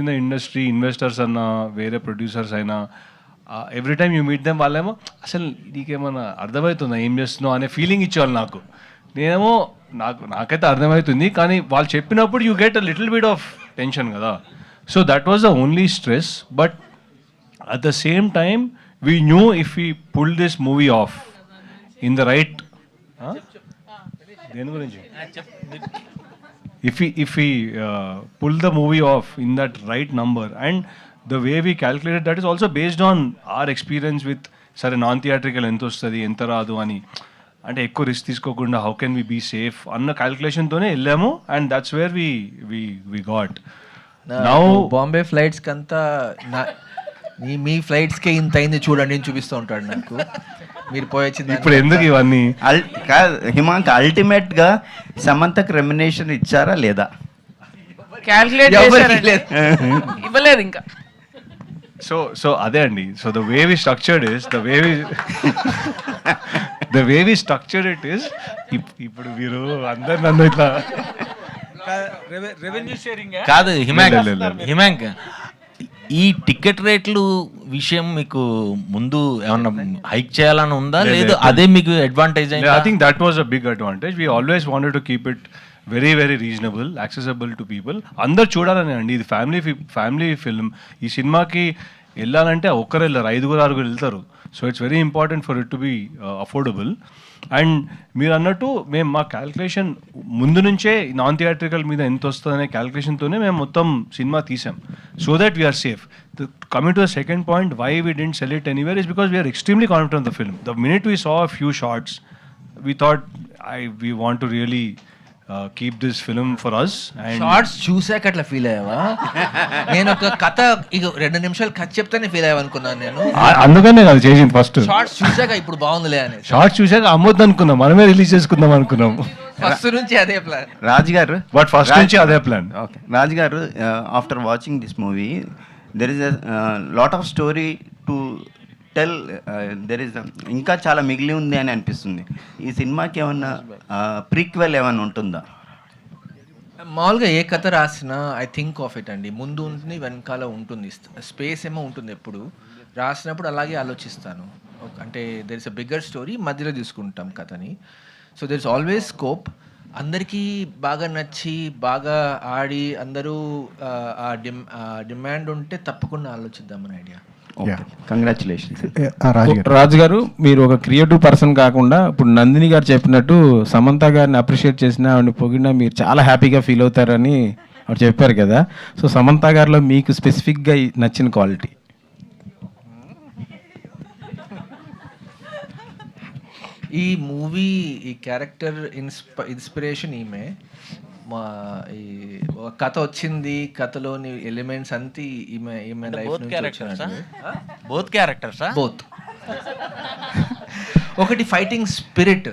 the industry, investors అన్నా వేరే producers అయినా every time you meet them వాళ్ళేమో అసలు నీకేమన్నా అర్థమవుతుందా ఏం చేస్తున్నావు అనే ఫీలింగ్ ఇచ్చేవాళ్ళు నాకు. నేనేమో నాకైతే అర్థమవుతుంది, కానీ వాళ్ళు చెప్పినప్పుడు you get a little bit of tension కదా. So that was the only stress. But at the same time we knew if we pull this movie off in the right, దేని గురించి, if we pull the movie off in that right number and the way we calculated, that is also based on our experience with sare non theatrical ఎంత వస్తుంది ఎంత రాదు అని, అంటే ఎక్కువ risk తీసుకోకుండా how can we be safe అన్న క్యాల్కులేషన్తోనే వెళ్ళాము. And that's where we got. Now Bombay ఫ్లైట్స్కి అంతా మీ ఫ్లైట్స్కే ఇంత అయింది చూడండి అని చూపిస్తూ ఉంటాడు నాకు. మీరు పోయొచ్చింది ఇప్పుడు ఎందుకు ఇవన్నీ? కాదు హిమాంక్, అల్టిమేట్గా సమంతకు రెమ్యునేషన్ ఇచ్చారా లేదా? క్యాల్కులేట్ ఇవ్వలేదు ఇంకా. సో అదే అండి. So the way we structured is the way we structured it is, ఇప్పుడు మీరు అందరు నన్ను ఇట్లా రెవెన్యూ షేరింగ్ కాదు హిమాంక్, ఈ టికెట్ రేట్లు విషయం మీకు ముందు ఏమన్నా హైక్ చేయాలని ఉందా, లేదు అదే మీకు అడ్వాంటేజ్ అయింది? I think that was a big advantage. We always wanted to keep it very very reasonable, accessible to people. అందరు చూడాలని అండి, ఇది ఫ్యామిలీ ఫిల్మ్. ఈ సినిమాకి వెళ్ళాలంటే ఒక్కరు వెళ్ళారు, 5-6 వెళ్తారు. So it's very important for it to be affordable. And మీరు అన్నట్టు మేము మా క్యాల్కులేషన్ ముందు నుంచే నాన్ థియేట్రికల్ మీద ఎంత వస్తుందనే క్యాల్కులేషన్తోనే మేము మొత్తం సినిమా తీసాం, so that we're safe. Coming to the second point, why we didn't sell it anywhere is because we are extremely confident of the film. The minute we saw a few shots, we thought we want to really keep this film for us. And shorts చూసాక అట్లా feel అయ్యావా? నేను ఒక కథ 2 నిమిషాలు కథ చెప్తానే feel అయ్యావనుకున్నాను నేను. అందుకనే అది చేసింది ఫస్ట్. షార్ట్స్ చూసాక ఇప్పుడు బాగుందిలే అని. షార్ట్స్ చూసాక అమ్మొద్దు అనుకున్నాం, మనమే రిలీజ్ చేసుకుందాం అనుకున్నాం. ఫస్ట్ నుంచి అదే ప్లాన్ రాజ్ గారు. బట్ ఫస్ట్ నుంచి అదే ప్లాన్. ఓకే రాజ్ గారు, after watching this movie there is a lot of story to tell. There is ఇంకా చాలా మిగిలి ఉంది అని అనిపిస్తుంది. ఈ సినిమాకి ఏమన్నా ప్రీక్వెల్ ఏమైనా ఉంటుందా? మామూలుగా ఏ కథ రాసినా ఐ థింక్ ఆఫ్ ఇట్ అండి. ముందు ఉంటుంది, వెనకాల ఉంటుంది, స్పేస్ ఏమో ఉంటుంది. ఎప్పుడు రాసినప్పుడు అలాగే ఆలోచిస్తాను. అంటే there is a bigger story, మధ్యలో తీసుకుంటాం కథని. So there is always scope. అందరికీ బాగా నచ్చి బాగా ఆడి అందరూ డిమాండ్ ఉంటే తప్పకుండా ఆలోచిద్దామని ఐడియా. కంగ్రాచులేషన్స్. రాజు గారు, మీరు ఒక క్రియేటివ్ పర్సన్ కాకుండా ఇప్పుడు నందిని గారు చెప్పినట్టు సమంత గారిని అప్రిషియేట్ చేసినా ఆవిడని పొగిడినా మీరు చాలా హ్యాపీగా ఫీల్ అవుతారని ఆవిడ చెప్పారు కదా. సో సమంత గారిలో మీకు స్పెసిఫిక్గా నచ్చిన క్వాలిటీ? ఈ మూవీ ఈ క్యారెక్టర్ ఇన్స్పిరేషన్ ఈమె. ఈ ఒక కథ వచ్చింది, కథలోని ఎలిమెంట్స్ అంతా ఈమె లైఫ్ నుంచి బోత్ క్యారెక్టర్స్ బోత్. ఒకటి ఫైటింగ్ స్పిరిట్,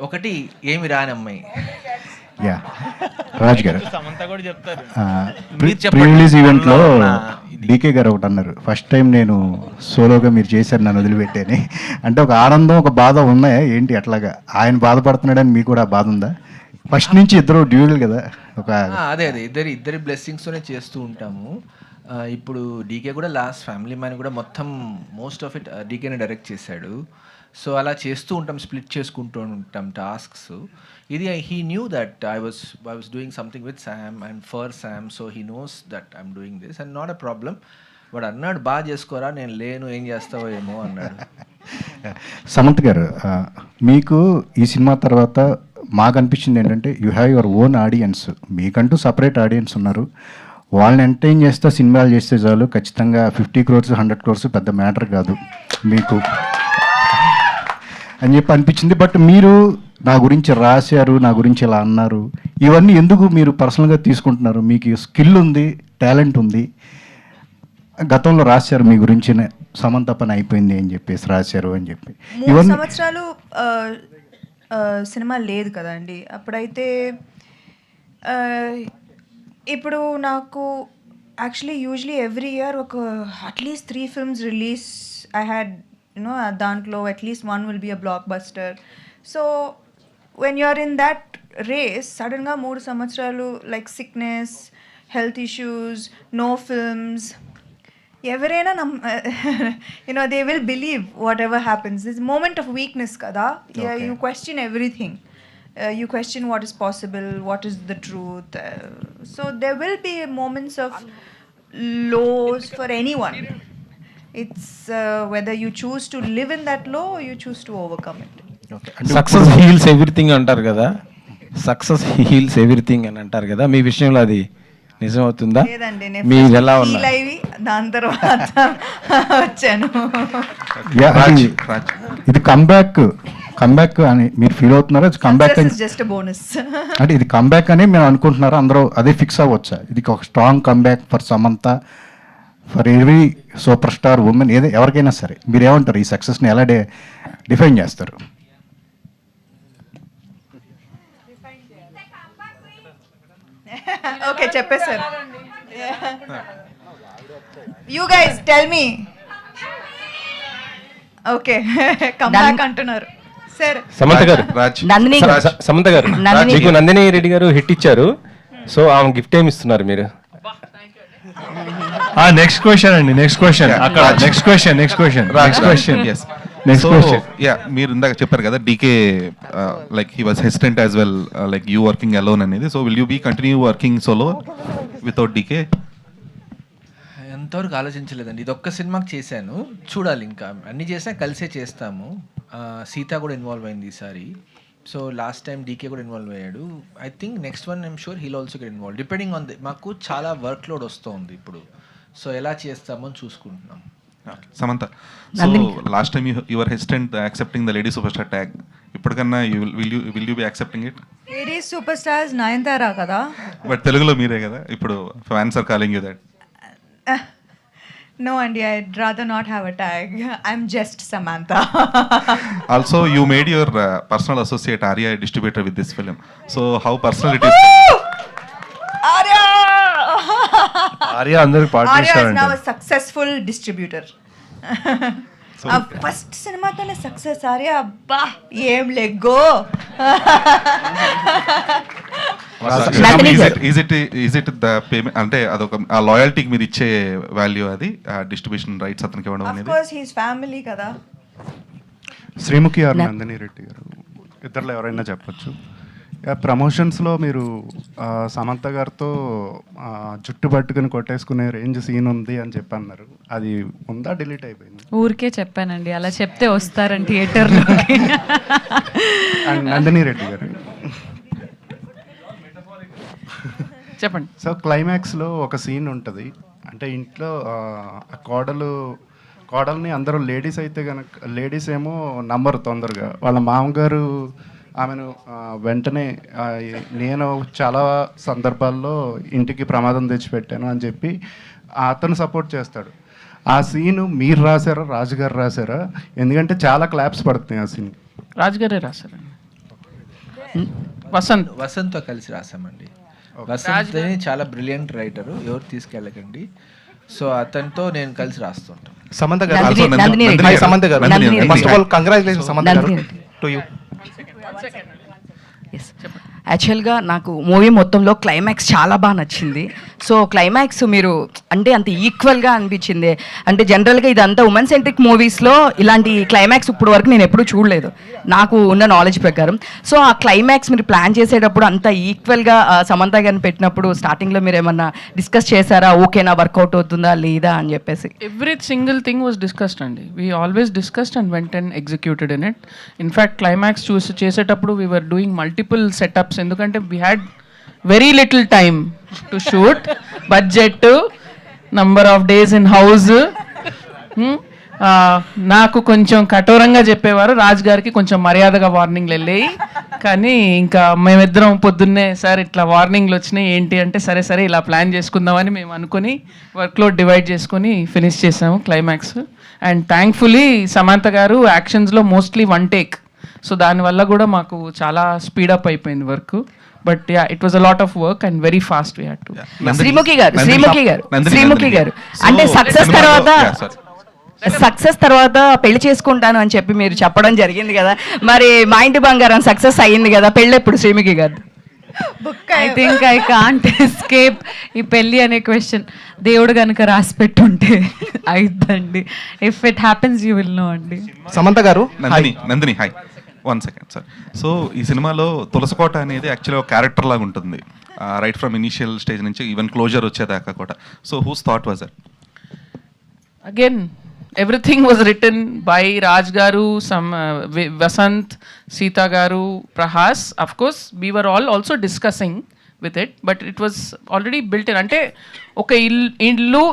ఒకటి ఏమి రాని అమ్మాయి. యా రాజ్ గారు, సమంత కూడా చెప్తారు. ప్రీ రిలీజ్ ఈవెంట్లో డీకే గారు ఒకటి అన్నారు, ఫస్ట్ టైం నేను సోలోగా మీరు చేశారు నన్ను వదిలిపెట్టేని. అంటే ఒక ఆనందం ఒక బాధ ఉన్నాయా ఏంటి? అట్లాగా ఆయన బాధపడుతున్నాడని మీకు కూడా బాధ ఉందా? ఫస్ట్ నుంచి ఇద్దరు డ్యూయల్ కదా. ఒక అదే ఇద్దరి బ్లెస్సింగ్స్తోనే చేస్తూ ఉంటాము. ఇప్పుడు డీకే కూడా లాస్ట్ ఫ్యామిలీ మ్యాన్ కూడా మొత్తం మోస్ట్ ఆఫ్ ఇట్ డీకేనే డైరెక్ట్ చేశాడు. సో అలా చేస్తూ ఉంటాం, స్ప్లిట్ చేసుకుంటూ ఉంటాం టాస్క్స్. ఇది he knew that I was doing something with Sam and for Sam. So he knows that I'm doing this and not a problem. వాడు అన్నాడు బాగా చేసుకోరా, నేను లేను ఏం చేస్తావో ఏమో అన్నాడు. సమంత్ గారు, మీకు ఈ సినిమా తర్వాత మాకు అనిపించింది ఏంటంటే you have your own audience. మీకంటూ సపరేట్ ఆడియన్స్ ఉన్నారు. వాళ్ళని ఎంటర్టైన్ చేస్తే సినిమాలు చేస్తే చాలు, ఖచ్చితంగా 50 crores 100 crores పెద్ద మ్యాటర్ కాదు మీకు అని చెప్పి అనిపించింది. బట్ మీరు నా గురించి రాశారు, నా గురించి ఇలా అన్నారు, ఇవన్నీ ఎందుకు మీరు పర్సనల్గా తీసుకుంటున్నారు? మీకు స్కిల్ ఉంది, టాలెంట్ ఉంది. గతంలో రాశారు మీ గురించి, సమంత పని అయిపోయింది అని చెప్పేసి రాశారు అని చెప్పి. 3 సంవత్సరాలు సినిమా లేదు కదండి అప్పుడైతే. ఇప్పుడు నాకు యాక్చువల్లీ యూజువలీ ఎవ్రీ ఇయర్ ఒక at least 3 films release I had you know. దాంట్లో at least 1 will be a blockbuster. So when you are in that race సడన్గా 3 సంవత్సరాలు like sickness, health issues, no films, ఎవరైనా you know they will believe whatever happens. This moment of weakness కదా, you question everything. You question what is possible, what is the truth. So there will be moments of lows for anyone. It's whether you choose to live in that low or you choose to overcome it. Success heels everything అంటారు కదా, success heels everything అని అంటారు కదా, మీ విషయంలో అది నిజం అవుతుందా? లేదండి, మీరు ఎలా ఉన్నారు? దాని తర్వాత వచ్చాను. ఇది కమ్బ్యాక్ అని మీరు ఫీల్ అవుతున్నారా? కమ్బ్యాక్ జస్ట్ బోనస్ అంటే ఇది కమ్బ్యాక్ అని మేము అనుకుంటున్నారా? అందరూ అదే ఫిక్స్ అవ్వచ్చా? ఇది ఒక strong comeback for Samantha for every super star women ఎవరికైనా సరే మీరు ఏమంటారు, ఈ సక్సెస్ని ఎలా డిఫైన్ చేస్తారు? ఓకే చెప్పేశారు. You guys tell me. Okay come back అంటున్నారు సార్. సమంత గారు, నందిని గారు. సమంత గారు, మీకు నందిని రెడ్డి గారు హిట్ ఇచ్చారు, సో ఆమె గిఫ్ట్ ఏమి ఇస్తున్నారు మీరు? నెక్స్ట్ క్వశ్చన్ అండి, నెక్స్ట్ క్వశ్చన్ అక్కడ. Next question. యా, మీరు ఇందాక చెప్పారు కదా DK like he was hesitant as well, like you working alone అనేది. So will you be continue working solo without DK? ఎంతవరకు ఆలోచించలేదండి. ఇది ఒక్క సినిమాకి చేశాను, చూడాలి. ఇంకా అన్ని చేసినా కలిసే చేస్తాము. సీత కూడా ఇన్వాల్వ్ అయింది ఈసారి. సో లాస్ట్ టైం డీకే కూడా ఇన్వాల్వ్ అయ్యాడు. I think next one I'm sure he'll also get involve, depending on the. మాకు చాలా వర్క్ లోడ్ వస్తుంది ఇప్పుడు, సో ఎలా చేస్తామో చూసుకుంటున్నాం. Samantha, so last time you were hesitant accepting the lady superstar tag. ఇప్పటికన్నా will you be accepting it? Lady superstars Nayanthara కదా. But తెలుగులో మీరే కదా, ఇప్పుడు fans are calling you that. No, Andy, I'd rather not have a tag. I'm just Samantha. Also, you made your personal associate Arya a distributor with this film. So, how personal it is? Arya! Arya అందరికి part Arya is now చేశారంట. a successful distributor. First సినిమాతోనే success. Arya అబ్బా ఏం లెగ్గో. Is it the payment అంటే అదొక ఆ లాయల్టీకి మీరు ఇచ్చే వాల్యూ, అది డిస్ట్రిబ్యూషన్ రైట్స్ అతనికి ఇవ్వడం Of అనేది? course he's family కదా. శ్రీముఖి గారు, నందిని రెడ్డి గారు, ఇద్దరులో ఎవరైనా చెప్పొచ్చు. ప్రమోషన్స్లో మీరు సమంత గారితో జుట్టు పట్టుకుని కొట్టేసుకునే రేంజ్ సీన్ ఉంది అని చెప్పి అన్నారు. అది ఉందా, డిలీట్ అయిపోయింది? ఊరికే చెప్పానండి, అలా చెప్తే వస్తారని థియేటర్లోకి. అండ్ నందిని రెడ్డి గారు, చెప్పండి. సో క్లైమాక్స్లో ఒక సీన్ ఉంటుంది, అంటే ఇంట్లో కోడల్ని అందరూ లేడీస్ అయితే కనుక, లేడీస్ ఏమో నమ్మరు తొందరగా. వాళ్ళ మామగారు ఆమెను వెంటనే నేను చాలా సందర్భాల్లో ఇంటికి ప్రమాదం తెచ్చిపెట్టాను అని చెప్పి అతను సపోర్ట్ చేస్తాడు. ఆ సీను మీరు రాశారా, రాజుగారు రాశారా? ఎందుకంటే చాలా క్లాప్స్ పడుతున్నాయి ఆ సీన్. రాజుగారే రాశారండి. వసంత్తో కలిసి రాసామండి. వసంత్ చాలా బ్రిలియంట్ రైటరు, ఎవరు తీసుకెళ్ళకండి. సో అతనితో నేను కలిసి రాస్తుంటాను. సమంత గారు, నందిని సమంత గారు, first of all congratulations Samantha గారు టు యూ. యాక్చువల్గా నాకు మూవీ మొత్తంలో క్లైమాక్స్ చాలా బాగా నచ్చింది. సో క్లైమాక్స్ మీరు అంటే అంత ఈక్వల్గా అనిపించింది. అంటే జనరల్గా ఇదంతా ఉమెన్ సెంట్రిక్ మూవీస్లో ఇలాంటి క్లైమాక్స్ ఇప్పుడు వరకు నేను ఎప్పుడూ చూడలేదు నాకు ఉన్న నాలెడ్జ్ ప్రకారం. సో ఆ క్లైమాక్స్ మీరు ప్లాన్ చేసేటప్పుడు అంత ఈక్వల్గా సమంత గారిని పెట్టినప్పుడు స్టార్టింగ్లో మీరు ఏమన్నా డిస్కస్ చేశారా, ఓకేనా, వర్కౌట్ అవుతుందా లేదా అని చెప్పేసి? Every single thing was discussed అండి. We always discussed and went and executed in it. In fact climax చేసేటప్పుడు we were doing multiple setups, ఎందుకంటే we had very little time to shoot, budget, number of days in house. నాకు కొంచెం కఠోరంగా చెప్పేవారు, రాజు గారికి కొంచెం మర్యాదగా వార్నింగ్లు వెళ్ళాయి. కానీ ఇంకా మేమిద్దరం పొద్దున్నే సార్ ఇట్లా వార్నింగ్లు వచ్చినాయి ఏంటి అంటే, సరే సరే ఇలా ప్లాన్ చేసుకుందామని మేము అనుకుని వర్క్లోడ్ డివైడ్ చేసుకొని ఫినిష్ చేసాము క్లైమాక్స్. అండ్ థ్యాంక్ఫుల్లీ సమంత గారు యాక్షన్స్లో మోస్ట్లీ వన్ టేక్, సో దానివల్ల కూడా మాకు చాలా స్పీడప్ అయిపోయింది work. But yeah, it was a lot of work and very fast we had to. Sreemukhi గారు అంటే సక్సెస్ తర్వాత పెళ్లి చేసుకుంటాను అని చెప్పి మీరు చెప్పడం జరిగింది కదా, మరి మా ఇంటి బంగారం సక్సెస్ అయ్యింది కదా, పెళ్ళి ఎప్పుడు శ్రీముఖి గారు? I think I can't escape ఈ పెళ్ళి అనే క్వశ్చన్. దేవుడు కనుక రాసి పెట్టుంటే అయిద్దండి. If it happens you will know అండి. సమంత గారు, Nandini hi, 1 second sir. So ఈ సినిమాలో తులసికోట అనేది యాక్చువల్లీ ఒక క్యారెక్టర్ లాగా ఉంటుంది, రైట్ ఫ్రమ్ ఇనిషియల్ స్టేజ్ నుంచి ఈవెన్ క్లోజర్ వచ్చేదాకా కూడా. So who's thought was that? Again, everything was written by Raj Garu, Vasant, Sita Garu, Prahas. Of course, we were all also discussing with it, but it was already built in. Ante oka illu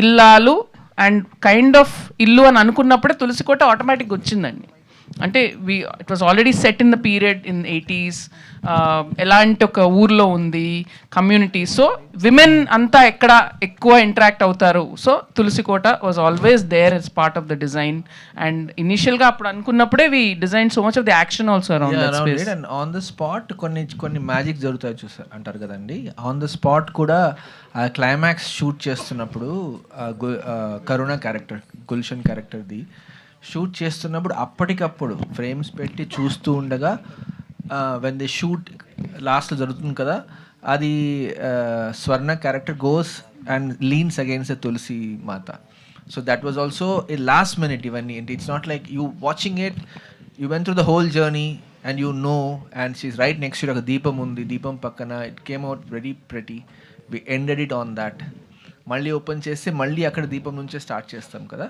illalu and kind of illu అని అనుకున్నప్పుడే తులసికోట ఆటోమేటిక్గా వచ్చిందండి. అంటే it was already set in the period in 80s, ఎలాంటి ఒక ఊర్లో ఉంది community. So women అంతా ఎక్కడ ఎక్కువ ఇంటరాక్ట్ అవుతారు. సో తులసికోట was always there as part of the design. And ఇనిషియల్గా అప్పుడు అనుకున్నప్పుడే we design so much of the action also around that space. And on the spot కొన్ని మ్యాజిక్ జరుగుతాయి చూసారు అంటారు కదండి. ఆన్ ద స్పాట్ కూడా ఆ క్లైమాక్స్ షూట్ చేస్తున్నప్పుడు కరుణ క్యారెక్టర్, గుల్షన్ క్యారెక్టర్ది షూట్ చేస్తున్నప్పుడు అప్పటికప్పుడు ఫ్రేమ్స్ పెట్టి చూస్తూ ఉండగా వెన్ ది షూట్ లాస్ట్లో జరుగుతుంది కదా, అది Swarna character goes and leans against the Tulasi Mata. So that was also a last minute ఇవన్నీ. అంటే it's not like you watching it, you went through the whole journey and you know, and she's right next to ఒక దీపం ఉంది, దీపం పక్కన it came out very pretty. We ended it on that. మళ్ళీ open చేస్తే మళ్ళీ అక్కడ దీపం నుంచే స్టార్ట్ చేస్తాం కదా.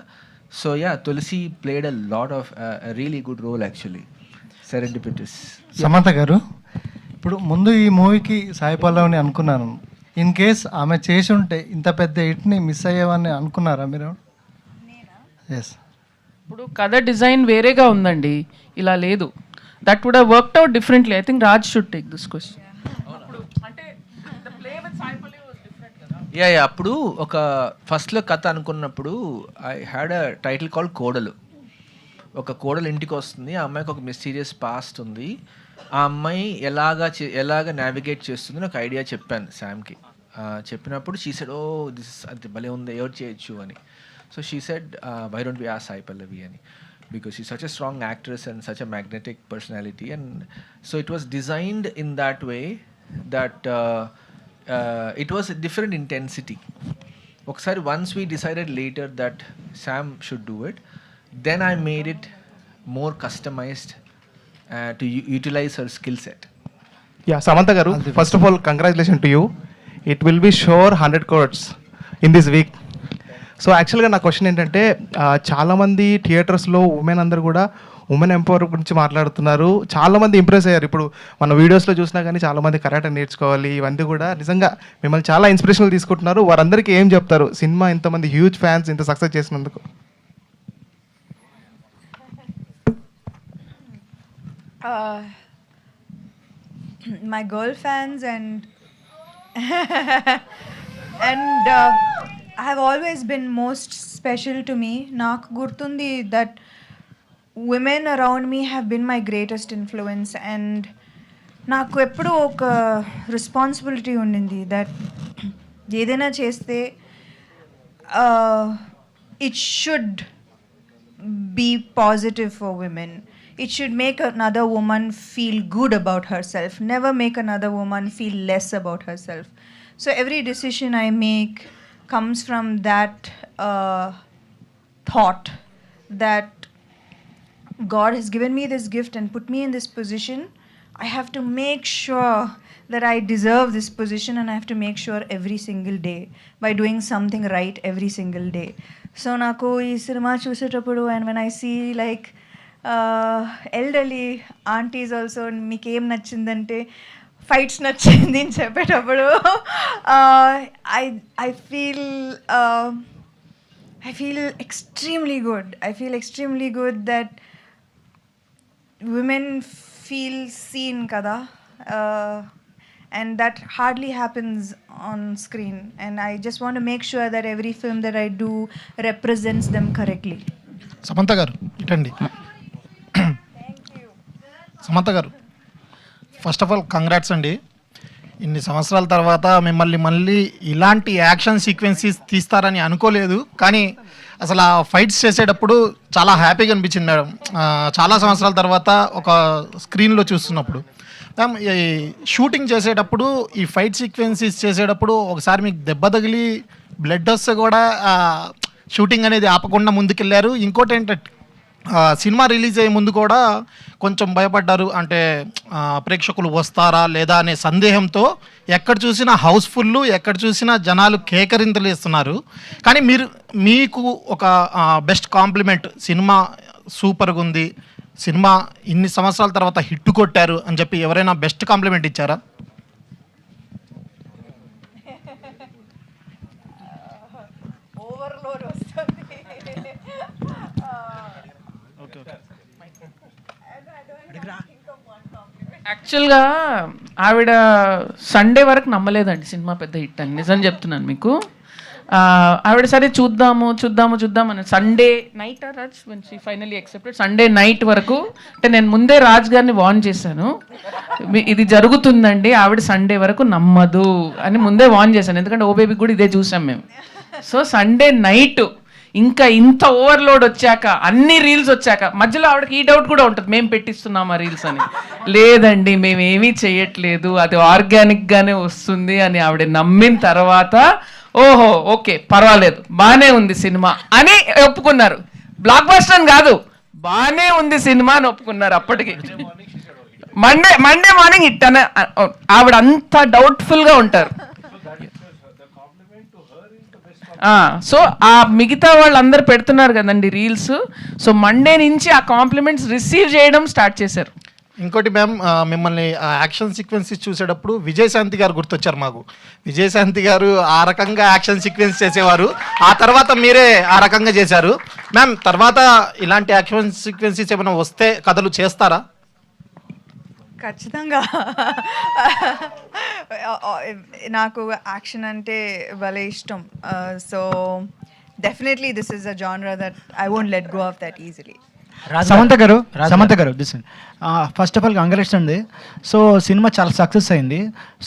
So yeah, Tulasi played a lot of really good role actually, serendipitous. Samantha గారు, ఇప్పుడు ముందు ఈ మూవీకి సాయి పల్లవిని అనుకున్నాను. ఇన్ కేస్ ఆమె చేసి ఉంటే ఇంత పెద్ద హిట్ని మిస్ అయ్యేవని అనుకున్నారా మీరు? ఎస్. ఇప్పుడు కథ డిజైన్ వేరేగా ఉందండి, ఇలా లేదు. That would have worked out differently. I think Raj should take this question. Yeah అప్పుడు ఒక ఫస్ట్లో కథ అనుకున్నప్పుడు I had a title call కోడలు. ఒక కోడలు ఇంటికి వస్తుంది, ఆ అమ్మాయికి ఒక మిస్టీరియస్ పాస్ట్ ఉంది, ఆ అమ్మాయి ఎలాగ నావిగేట్ చేస్తుంది ఒక ఐడియా చెప్పాను శామ్కి. చెప్పినప్పుడు షీ సెడ్, ఓ దిస్ అది భలే ఉంది, ఎవరు చేయొచ్చు అని. So she said, why don't we ask Sai Pallavi అని, because she's such a strong actress and such a magnetic personality. And so it was designed in that way that it was a different intensity. Oksari once we decided later that Sam should do it, then I made it more customized to utilize her skill set. Yeah, Samantha garu, first of all congratulations to you. It will be sure 100 crores in this week. So యాక్చువల్గా నా question ఏంటంటే, చాలామంది థియేటర్స్లో women అందరూ కూడా women empower గురించి మాట్లాడుతున్నారు. చాలామంది ఇంప్రెస్ అయ్యారు. ఇప్పుడు మన వీడియోస్లో చూసినా కానీ చాలామంది కరాటే నేర్చుకోవాలి, ఇవన్నీ కూడా నిజంగా మిమ్మల్ని చాలా ఇన్స్పిరేషనల్ తీసుకుంటున్నారు. వారందరికీ ఏం చెప్తారు సినిమా ఇంతమంది హ్యూజ్ ఫ్యాన్స్ ఇంత సక్సెస్ చేసినందుకు? My girl fans and have always been most special to me. నాకు గుర్తుంది that women around me have been my greatest influence, and నాకు ఎప్పుడూ ఒక రెస్పాన్సిబిలిటీ ఉండింది that ఏదైనా చేస్తే it should be positive for women. It should make another woman feel good about herself, never make another woman feel less about herself. So every decision I make comes from that thought that God has given me this gift and put me in this position. I have to make sure that I deserve this position, and I have to make sure every single day by doing something right every single day. So naku ee cinema chusetappudu, and when I see like elderly aunties also, meeku em nachindante fights నచ్చింది అని చెప్పేటప్పుడు I feel extremely good. I feel extremely good that women feel seen kada, and that hardly happens on screen, and I just want to make sure that every film that I do represents them correctly. Samantha గారు ఇటండి. సమంత గారు, first of all congrats అండి. ఇన్ని సంవత్సరాల తర్వాత మిమ్మల్ని మళ్ళీ ఇలాంటి action sequences తీస్తారని అనుకోలేదు, కానీ అసలు ఆ ఫైట్స్ చేసేటప్పుడు చాలా హ్యాపీగా అనిపించింది మేడం. చాలా సంవత్సరాల తర్వాత ఒక స్క్రీన్లో చూస్తున్నప్పుడు ఈ షూటింగ్ చేసేటప్పుడు, ఈ ఫైట్ సీక్వెన్సెస్ చేసేటప్పుడు ఒకసారి మీకు దెబ్బ తగిలి బ్లడ్ వస్తే కూడా షూటింగ్ అనేది ఆపకుండా ముందుకెళ్ళారు. ఇంకోటి ఏంటంటే సినిమా రిలీజ్ అయ్యే ముందు కూడా కొంచెం భయపడ్డారు, అంటే ప్రేక్షకులు వస్తారా లేదా అనే సందేహంతో ఎక్కడ చూసినా హౌస్ఫుల్, ఎక్కడ చూసినా జనాలు కేకరింతలు ఇస్తున్నారు. కానీ మీకు ఒక బెస్ట్ కాంప్లిమెంట్, సినిమా సూపర్గా ఉంది, సినిమా ఇన్ని సంవత్సరాల తర్వాత హిట్ కొట్టారు అని చెప్పి ఎవరైనా బెస్ట్ కాంప్లిమెంట్ ఇచ్చారా? యాక్చువల్గా ఆవిడ సండే వరకు నమ్మలేదండి సినిమా పెద్ద హిట్ అని, నిజం చెప్తున్నాను మీకు. ఆవిడ సరే చూద్దాము అని Sunday night Raj when she finally accepted, Sunday night వరకు, అంటే నేను ముందే రాజ్ గారిని వార్న్ చేశాను, ఇది జరుగుతుందండి, ఆవిడ సండే వరకు నమ్మదు అని ముందే వార్న్ చేశాను, ఎందుకంటే ఓ బేబీ కూడా ఇదే చూసాం మేము. సో సండే నైట్ ఇంకా ఇంత ఓవర్లోడ్ వచ్చాక, అన్ని రీల్స్ వచ్చాక, మధ్యలో ఆవిడకి ఈ డౌట్ కూడా ఉంటుంది, మేము పెట్టిస్తున్నామా రీల్స్ అని. లేదండి మేము ఏమీ చేయట్లేదు, అది ఆర్గానిక్గానే వస్తుంది అని ఆవిడ నమ్మిన తర్వాత ఓహో ఓకే పర్వాలేదు బాగానే ఉంది సినిమా అని ఒప్పుకున్నారు. బ్లాక్ బస్టర్ అని కాదు, బాగానే ఉంది సినిమా అని ఒప్పుకున్నారు. అప్పటికి మండే మార్నింగ్ హిట్ అని ఆవిడ అంత డౌట్ఫుల్గా ఉంటారు. సో ఆ మిగతా వాళ్ళందరూ పెడుతున్నారు కదండి రీల్స్, సో మండే నుంచి ఆ కాంప్లిమెంట్స్ రిసీవ్ చేయడం స్టార్ట్ చేశారు. ఇంకోటి మ్యామ్, మిమ్మల్ని యాక్షన్ సీక్వెన్సెస్ చూసేటప్పుడు విజయశాంతి గారు గుర్తొచ్చారు మాకు. విజయశాంతి గారు ఆ రకంగా యాక్షన్ సీక్వెన్స్ చేసేవారు, ఆ తర్వాత మీరే ఆ రకంగా చేశారు. మ్యామ్ తర్వాత ఇలాంటి యాక్షన్ సీక్వెన్సెస్ ఏమైనా వస్తే కథలు చేస్తారా? ఖచ్చితంగా. నాకు యాక్షన్ అంటే భలే ఇష్టం. So definitely this is a genre that I won't let go of that easily. Samantha గారు this first of all congrats అండి. సో సినిమా చాలా సక్సెస్ అయింది.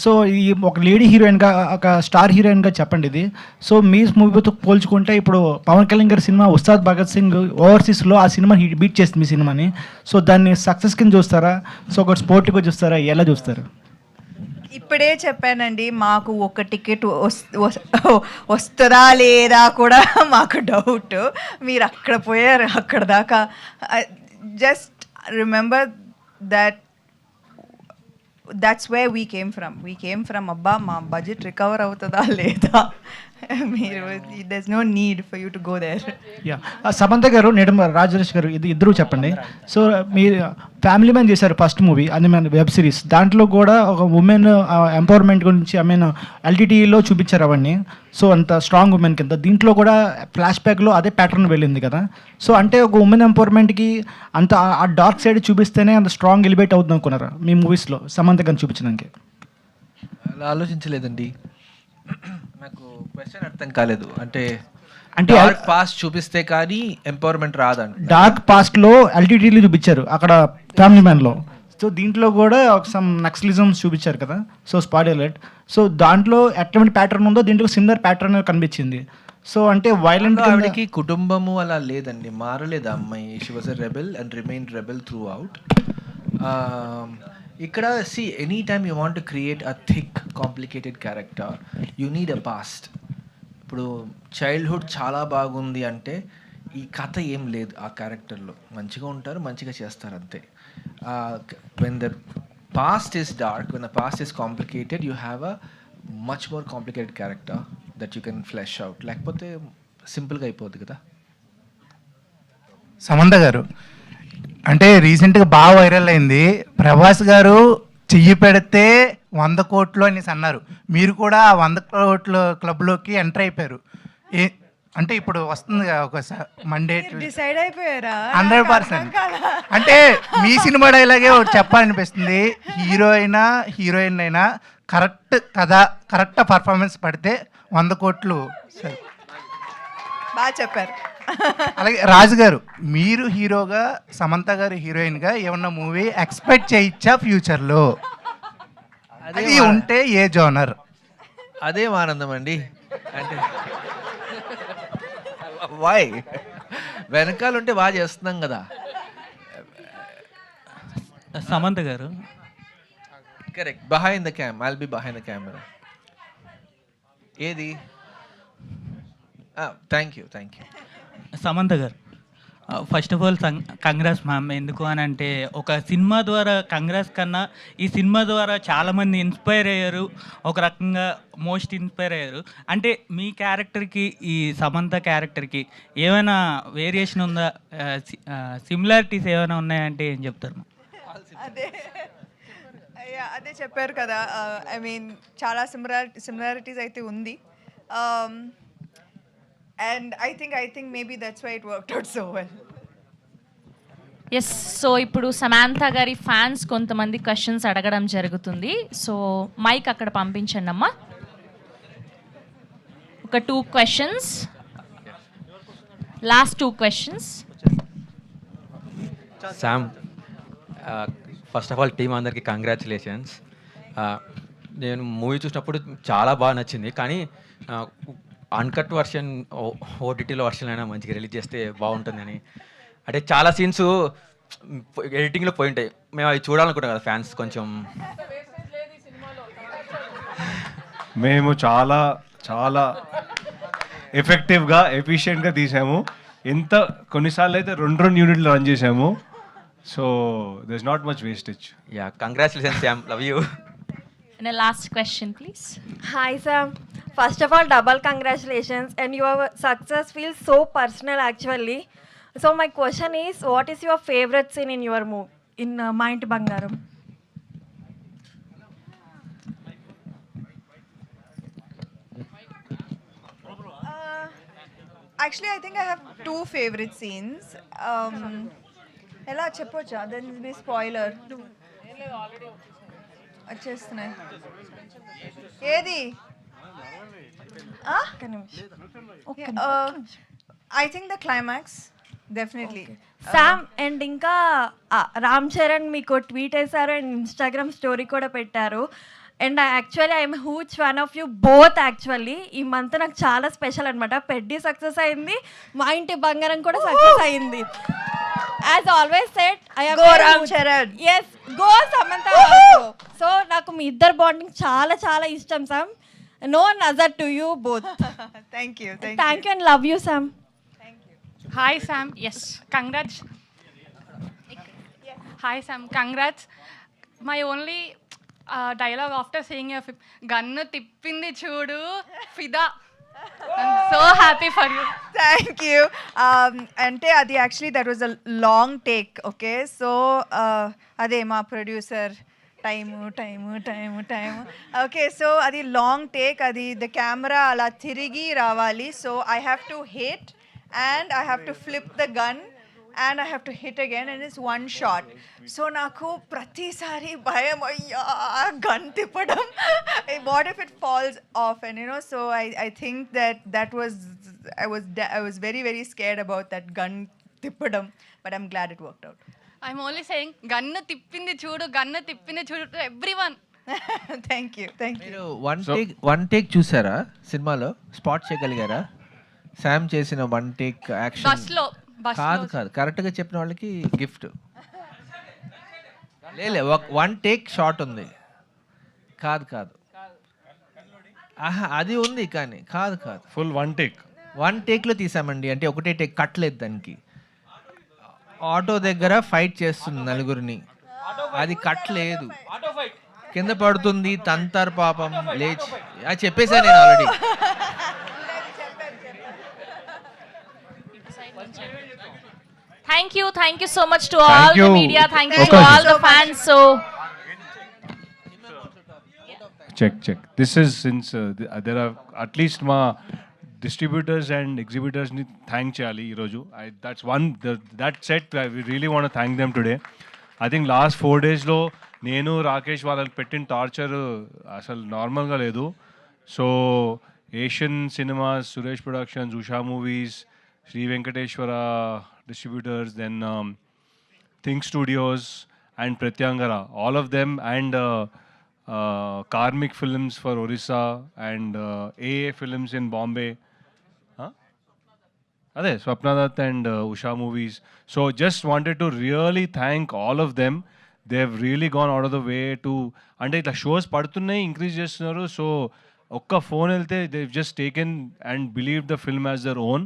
సో ఈ ఒక లేడీ హీరోయిన్గా, ఒక స్టార్ హీరోయిన్గా చెప్పండి ఇది. సో మీ మూవీతో పోల్చుకుంటే ఇప్పుడు పవన్ కళ్యాణ్ గారి సినిమా ఉస్తాద్ భగత్ సింగ్ ఓవర్సీస్లో ఆ సినిమా బీట్ చేస్తుంది మీ సినిమాని. సో దాన్ని సక్సెస్ కింద చూస్తారా, సో ఒక స్పోర్టివ్గా చూస్తారా, ఎలా చూస్తారు? ఇప్పుడే చెప్పానండి, మాకు ఒక టికెట్ వస్తుందా లేదా కూడా మాకు డౌట్. మీరు అక్కడ పోయారు, అక్కడ దాకా. Just remember that's where we came from. అబ్బా మా బడ్జెట్ రికవర్ అవుతుందా లేదా, మీరు there's no need for you to go there. Yeah, Samantha గారు నేడు రాజేష్ గారు ఇది ఇద్దరు చెప్పండి. సో మీరు ఫ్యామిలీ మ్యాన్ చేశారు ఫస్ట్ మూవీ, అది మన వెబ్ సిరీస్. దాంట్లో కూడా ఒక ఉమెన్ ఎంపవర్మెంట్ గురించి ఎల్టీటీలో చూపించారు అవన్నీ. సో అంత స్ట్రాంగ్ ఉమెన్ కింద దీంట్లో కూడా ఫ్లాష్ బ్యాక్లో అదే ప్యాటర్న్ వెళ్ళింది కదా. సో అంటే ఒక ఉమెన్ ఎంపవర్మెంట్కి అంత ఆ డార్క్ సైడ్ చూపిస్తేనే అంత స్ట్రాంగ్ ఎలివేట్ అవుతుంది అనుకున్నారా మీ మూవీస్లో సమంత గారిని చూపించడానికి? అలా ఆలోచించలేదండి, నాకు క్వశ్చన్ అర్థం కాలేదు. అంటే డార్క్ పాస్ట్ చూపిస్తే కానీ ఎంపవర్మెంట్ రాదండి. డార్క్ పాస్ట్లో ఎల్టీటీలో చూపించారు అక్కడ ఫ్యామిలీ మ్యాన్లో. సో దీంట్లో కూడా ఒక సమ్ నక్సలిజమ్స్ చూపించారు కదా. So spoiler. సో దాంట్లో ఎట్లాంటి ప్యాటర్న్ ఉందో దీంట్లో సిమిలర్ ప్యాటర్న్ కనిపించింది. సో అంటే వైలెంట్ ఆవిడకి కుటుంబము అలా లేదండి, మారలేదు అమ్మాయి. She was a rebel and remain rebel throughout. ఇక్కడ see any time you want to create a thick complicated character you need a past. ఇప్పుడు చైల్డ్హుడ్ చాలా బాగుంది అంటే ఈ కథ ఏం లేదు ఆ క్యారెక్టర్లో. మంచిగా ఉంటారు, మంచిగా చేస్తారు అంతే. When the past is dark, when the past is complicated, you have a much more complicated character that you can flesh out. లేకపోతే సింపుల్గా అయిపోద్ది కదా. సమంత గారు అంటే రీసెంట్గా బాగా వైరల్ అయింది, ప్రభాస్ గారు చెయ్యి పెడితే 100 కోట్లు అనేసి అన్నారు. మీరు కూడా ఆ 100 కోట్ల క్లబ్లోకి ఎంటర్ అయిపోయారు. అంటే ఇప్పుడు వస్తుంది ఒకసారి మండే డిసైడ్ అయిపోయారా? 100%. అంటే మీ సినిమా డైలాగే ఒకటి చెప్పాలనిపిస్తుంది, హీరోయిన్ అయినా కరెక్ట్ కథ, కరెక్ట్ పర్ఫార్మెన్స్ పడితే 100 కోట్లు. సరే, బాగా చెప్పారు. అలాగే రాజు గారు, మీరు హీరోగా, సమంత గారు హీరోయిన్గా ఏమన్నా మూవీ ఎక్స్పెక్ట్ చేయొచ్చా ఫ్యూచర్లో? అది ఉంటే ఏ జోనర్? అదే ఆనందం అండి. అంటే వై వెనకాల ఉంటే బాగా చేస్తున్నాం కదా. సమంత గారు correct, behind the cam, I'll be behind the camera. ఏది? Thank you. సమంత గారు, first of all congrats ma'am. ఎందుకు అని అంటే ఒక సినిమా ద్వారా కంగ్రాట్స్ కన్నా ఈ సినిమా ద్వారా చాలామంది ఇన్స్పైర్ అయ్యారు, ఒక రకంగా మోస్ట్ ఇన్స్పైర్ అయ్యారు. అంటే మీ క్యారెక్టర్కి ఈ సమంత క్యారెక్టర్కి ఏమైనా వేరియేషన్ ఉందా, సిమిలారిటీస్ ఏమైనా ఉన్నాయంటే ఏం చెప్తారు? అదే చెప్పారు కదా, ఐ మీన్ చాలా సిమిలారిటీస్ అయితే ఉంది. And I think maybe that's why it worked out so well. Yes, so ఇప్పుడు సమాంత గారి ఫ్యాన్స్ కొంతమంది క్వశ్చన్స్ అడగడం జరుగుతుంది. సో మైక్ అక్కడ పంపించండి అమ్మా. ఒక 2 questions, last 2 questions. Sam, first of all team అందరికీ కంగ్రాచులేషన్స్. నేను మూవీ చూసినప్పుడు చాలా బాగా నచ్చింది, కానీ అన్కట్ వర్షన్ ఓటీటీలో వర్షన్ అయినా మంచిగా రిలీజ్ చేస్తే బాగుంటుందని. అంటే చాలా సీన్స్ ఎడిటింగ్లో పోయి ఉంటాయి, మేము అవి చూడాలనుకుంటాం కదా ఫ్యాన్స్ కొంచెం. మేము చాలా చాలా ఎఫెక్టివ్గా ఎఫిషియెంట్గా తీసాము. ఎంత కొన్నిసార్లు అయితే 2 యూనిట్లు రన్ చేసాము. So there is not much wastage. Yeah, congratulations Sam, love you. And a last question, please. Hi, Sam. First of all, double congratulations, and your success feels so personal actually. So my question is, what is your favorite scene in your movie, in Ma Inti Bangaram? Actually, I think I have 2 favorite scenes. ఎలా చెప్పొచ్చా? Then will be spoiler. వచ్చేస్తున్నాయి. ఏది? I think the climax definitely. Sam, and ఇంకా రామ్ చరణ్ మీకు tweet వేశారు and Instagram story కూడా పెట్టారు. And actually I'm huge fan of you both. Actually ఈ మంత్ నాకు చాలా స్పెషల్ అనమాట. పెడ్డి సక్సెస్ అయింది, మా ఇంటి బంగారం కూడా సక్సెస్ అయింది. As always set I am Go Ram Charan. yes, go Samantha also. So నాకు మీ ఇద్దరు బాండింగ్ చాలా చాలా ఇష్టం Sam. No nazar to you both. Thank you. Thank you and love you Sam. Hi Sam. Yes. Congrats. Hi Sam. Congrats. My only dialogue after seeing your film, gun తిప్పింది చూడు ఫిదా. I'm so happy for you. Thank you. అంటే అది actually that was a long take. Okay, so అదే మా producer time okay, so అది long take. అది the camera అలా తిరిగి రావాలి. So I have to hit and I have to flip the gun and I have to hit again and it's one shot. So నాకు ప్రతిసారి భయం, అయ్యా gun తిప్పడం, what if it falls off, and you know, so I think that was I was very very scared about that gun తిప్పడం, but I'm glad it worked out. I'm only saying gun తిప్పింది చూడు to everyone. Thank you. మీరు one take చూసారా సినిమాలో? Spot చేయగలిగారా? Sam చేసిన 1 take action? కాదు, కరెక్ట్గా చెప్పిన వాళ్ళకి గిఫ్ట్. లేదు, 1 టేక్ షాట్ ఉంది. కాదు ఆహా, అది ఉంది కానీ కాదు ఫుల్ 1 టేక్లో తీసామండి. అంటే ఒకటే టేక్, కట్టలేదు దానికి. ఆటో దగ్గర ఫైట్ చేస్తుంది నలుగురిని, అది కట్టలేదు, కింద పడుతుంది, తంతారు పాపం, లేచి. అది చెప్పేశాను నేను already. Thank you so much to all the media. Thank you to all the fans. So check. This is since there are at least మా distributors and exhibitors ని థ్యాంక్ చేయాలి ఈరోజు. That's one, that set we really want to thank them today. I think last 4 daysలో నేను రాకేష్ వాళ్ళని పెట్టిన torture అసలు నార్మల్గా లేదు. So Asian Cinemas, Suresh Productions, Usha Movies, Shri Venkateswara distributors, then Think Studios and Pratyangara, all of them, and Karmik Films for Orissa and AA Films in Bombay. Ade Swapna Dutt and Usha Movies. So just wanted to really thank all of them. They've really gone out of the way to, అంటే ఇట్లా shows పడుతున్నాయి, increase చేస్తున్నారు. So ఒక్క phone వెళ్తే they've just taken and believed the film as their own.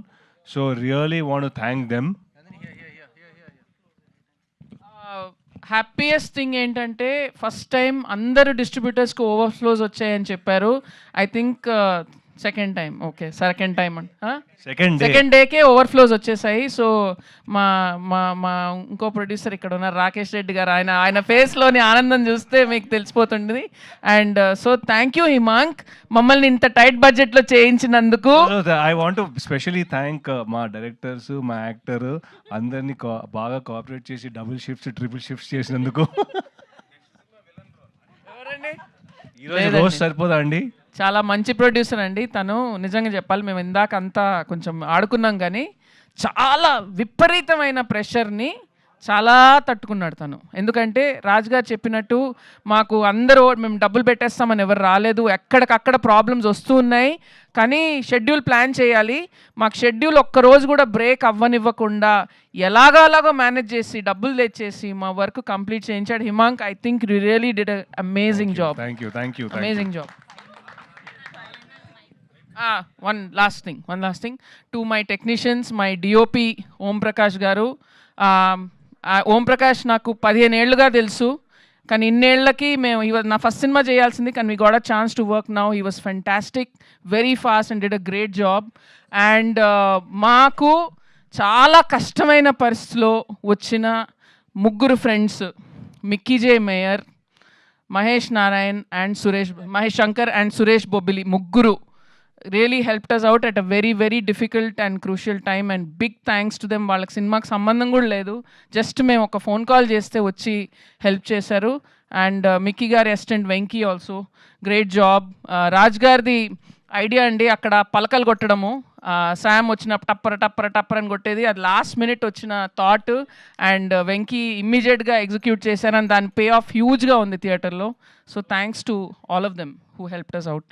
So really want to thank them. Happiest thing ఏంటంటే first time అందరు డిస్ట్రిబ్యూటర్స్కి overflows వచ్చాయని చెప్పారు. I think second time okay second time Second day. Second decay overflows వచ్చేసాయి. So మా మా మా ఇంకో producer ఇక్కడ ఉన్నారు రాకేష్ రెడ్డి గారు, ఆయన ఫేస్లోని ఆనందం చూస్తే మీకు తెలిసిపోతుంది. And so thank you Himank, మమ్మల్ని ఇంత టైట్ బడ్జెట్లో చేయించినందుకు. ఐ వాంట్ స్పెషలీ థ్యాంక్ మా డైరెక్టర్స్, మా యాక్టర్ అందరినీ బాగా కోఆపరేట్ చేసి డబుల్ షిఫ్ట్స్, ట్రిపుల్ షిఫ్ట్స్ చేసినందుకు. ఈరోజు రోజు సరిపోదా అండి? చాలా మంచి ప్రొడ్యూసర్ అండి తను, నిజంగా చెప్పాలి. మేము ఇందాక అంతా కొంచెం ఆడుకున్నాం కానీ చాలా విపరీతమైన ప్రెషర్ని చాలా తట్టుకున్నాడు తను. ఎందుకంటే రాజు గారు చెప్పినట్టు మాకు అందరూ మేము డబ్బులు పెట్టేస్తామని ఎవరు రాలేదు, ఎక్కడికక్కడ ప్రాబ్లమ్స్ వస్తూ ఉన్నాయి. కానీ షెడ్యూల్ ప్లాన్ చేయాలి, మాకు షెడ్యూల్ ఒక్కరోజు కూడా బ్రేక్ అవ్వనివ్వకుండా ఎలాగో మేనేజ్ చేసి డబ్బులు తెచ్చేసి మా వర్క్ కంప్లీట్ చేయించాడు Himank. I think really did amazing job. Thank you amazing job. one last thing to my technicians, my DOP Om Prakash గారు. ఓం ప్రకాష్ నాకు 15 ఏళ్ళుగా తెలుసు, కానీ ఇన్నేళ్ళకి మేము నా ఫస్ట్ సినిమా చేయాల్సింది, కానీ we got a chance to work now. He was fantastic, very fast and did a great job. And మాకు చాలా కష్టమైన పరిస్థితిలో వచ్చిన ముగ్గురు friends, Mickey J mayor, Mahesh Narayan and Mahesh Shankar and Suresh Bobbili, ముగ్గురు really helped us out at a very very difficult and crucial time, and big thanks to them. వాళ్ళకి సినిమాకి సంబంధం కూడా లేదు, జస్ట్ మేము ఒక ఫోన్ కాల్ చేస్తే వచ్చి హెల్ప్ చేశారు. అండ్ మిక్కీ గారి assistant Venky also great job. Raj గారిది ఐడియా అండి అక్కడ పలకలు కొట్టడము, శామ్ వచ్చిన టప్పర్ అని కొట్టేది, అది లాస్ట్ మినిట్ వచ్చిన థాట్. అండ్ వెంకీ ఇమ్మీడియట్గా ఎగ్జిక్యూట్ చేశారు, అండ్ దాని పే ఆఫ్ హ్యూజ్గా ఉంది థియేటర్లో. So thanks to all of them who helped us out.